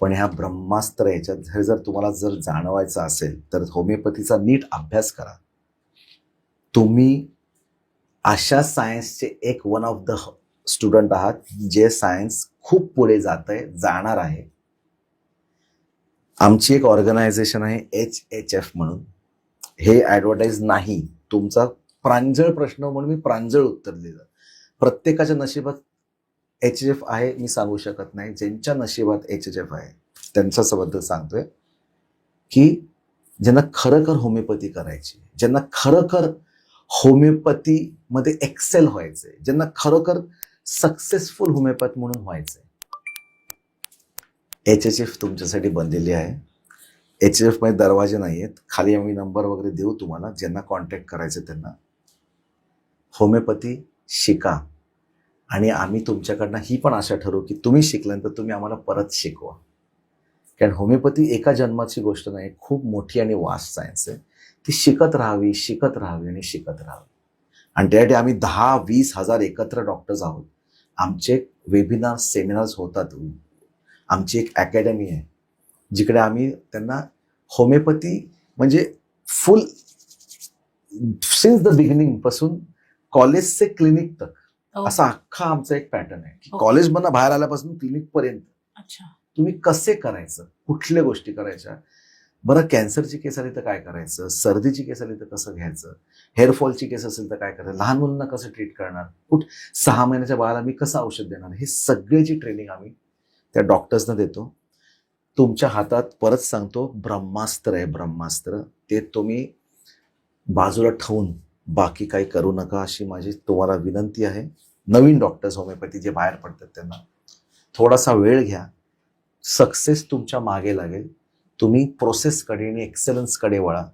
पण ह्या ब्रह्मास्त्र ह्याच्यात जर तुम्हाला जर जाणवायचं असेल तर होमिओपॅथीचा नीट अभ्यास करा. तुम्ही अशा सायन्सचे एक वन ऑफ द स्टुडंट आहात जे सायन्स खूप पुढे जाणार आहे. आमची एक ऑर्गनायझेशन आहे HHF म्हणून. हे ऍडव्हर्टाईज नाही, तुमचा प्रांजळ प्रश्न म्हणून मी प्रांजळ उत्तर दिलं. प्रत्येकाच्या नशिबात HHF आहे मी सांगू शकत नाही. ज्यांच्या नशिबात HHF आहे त्यांच्याबद्दल सांगतोय की ज्यांना खरखर होमिओपॅथी करायची, ज्यांना खरखर होमिओपॅथीमध्ये एक्सेल व्हायचंय, ज्यांना खरोखर सक्सेसफुल होमिओपॅथ म्हणून व्हायचंय, HHF तुमच्यासाठी बनलेली आहे. HHF मध्ये दरवाजे नाही आहेत. खाली आम्ही नंबर वगैरे देऊ तुम्हाला, ज्यांना कॉन्टॅक्ट करायचं त्यांना. होमिओपॅथी शिका आणि आम्ही तुमच्याकडनं ही पण आशा ठरवू की तुम्ही शिकल्यानंतर तुम्ही आम्हाला परत शिकवा. कारण होमिओपॅथी एका जन्माची गोष्ट नाही, खूप मोठी आणि वास्ट सायन्स आहे. ती शिकत राहावी आणि शिकत राहावी. आणि त्यासाठी आम्ही 10-20 हजार एकत्र डॉक्टर्स आहोत. आमचे वेबिनार सेमिनार्स होतात. आमची एक अकॅडमी आहे जिकडे आम्ही त्यांना होमिओपॅथी म्हणजे फुल सिन्स द बिगिनिंग पासून कॉलेज से क्लिनिक तक असा अख्खा आमचा एक पॅटर्न आहे की कॉलेजमधनं बाहेर आल्यापासून क्लिनिक पर्यंत तुम्ही कसे करायचं, कुठल्या गोष्टी करायच्या, बरं कॅन्सरची केस आली तर काय करायचं, सर्दीची केस आली तर कसं घ्यायचं, हेअरफॉलची केस असेल तर काय करायचं, लहान मुलांना कसं ट्रीट करणार, 6 महिन्याच्या बाळाला मी कसं औषध देणार, हे सगळ्याची ट्रेनिंग आम्ही त्या डॉक्टर्सना देतो. तुमच्या हातात परत सांगतो ब्रह्मास्त्र आहे, ब्रह्मास्त्र. ते तुम्ही बाजूला ठेवून बाकी काही करू नका अशी माझी तुम्हाला विनंती आहे. नवीन डॉक्टर्स होमिओपॅथी जे बाहेर पडतात त्यांना थोडासा वेळ घ्या. सक्सेस तुमच्या मागे लागेल. तुम्ही प्रोसेसकडे आणि एक्सेलन्सकडे वळा.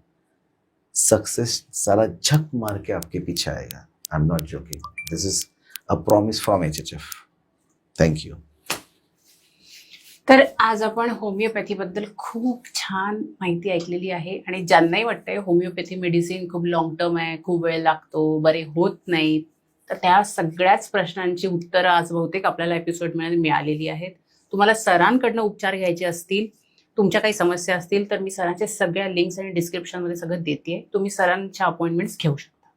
सक्सेस सारा झक मार के आपके पीछे आएगा. I am not joking. This is a promise from HHF. Thank you. तर आज आपण होमिओपॅथीबद्दल खूप छान माहिती ऐकलेली आहे आणि ज्यांनाही वाटतंय होमिओपॅथी मेडिसिन खूप लॉंग टर्म आहे, खूप वेळ लागतो, बरे होत नाहीत, तर त्या सगळ्याच प्रश्नांची उत्तरं आज बहुतेक आपल्याला एपिसोडमध्ये मिळालेली आहेत. तुम्हाला सरांकडनं उपचार घ्यायचे असतील, तुमच्या काही समस्या असतील तर मी सरांच्या सगळ्या लिंक्स आणि डिस्क्रिप्शनमध्ये सगळं देते. तुम्ही सरांच्या अपॉइंटमेंट्स घेऊ शकता.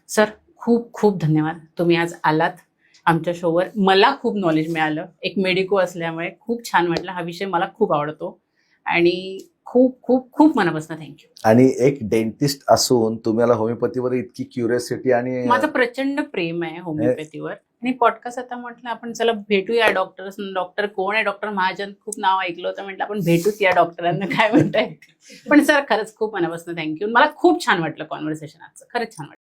सर खूप खूप धन्यवाद. तुम्ही आज आलात आमच्या शोवर. मला खूप नॉलेज मिळालं. एक मेडिको असल्यामुळे खूप छान वाटलं. हा विषय मला खूप आवडतो आणि खूप खूप खूप मनापासून थँक्यू. आणि एक डेंटिस्ट असून तुम्हाला होमिओपॅथीवर इतकी क्युरियोसिटी आणि माझं प्रचंड प्रेम आहे होमिओपॅथीवर. आणि पॉडकास्ट आता म्हटलं आपण चला भेटूया डॉक्टर कोण आहे, डॉक्टर महाजन खूप नाव ऐकलं होतं, म्हटलं आपण भेटूच या डॉक्टरांना काय म्हणताय. पण सर खरंच खूप मनापासून थँक्यू. मला खूप छान वाटलं कॉन्व्हर्सेशन आजचं, खरंच छान वाटलं.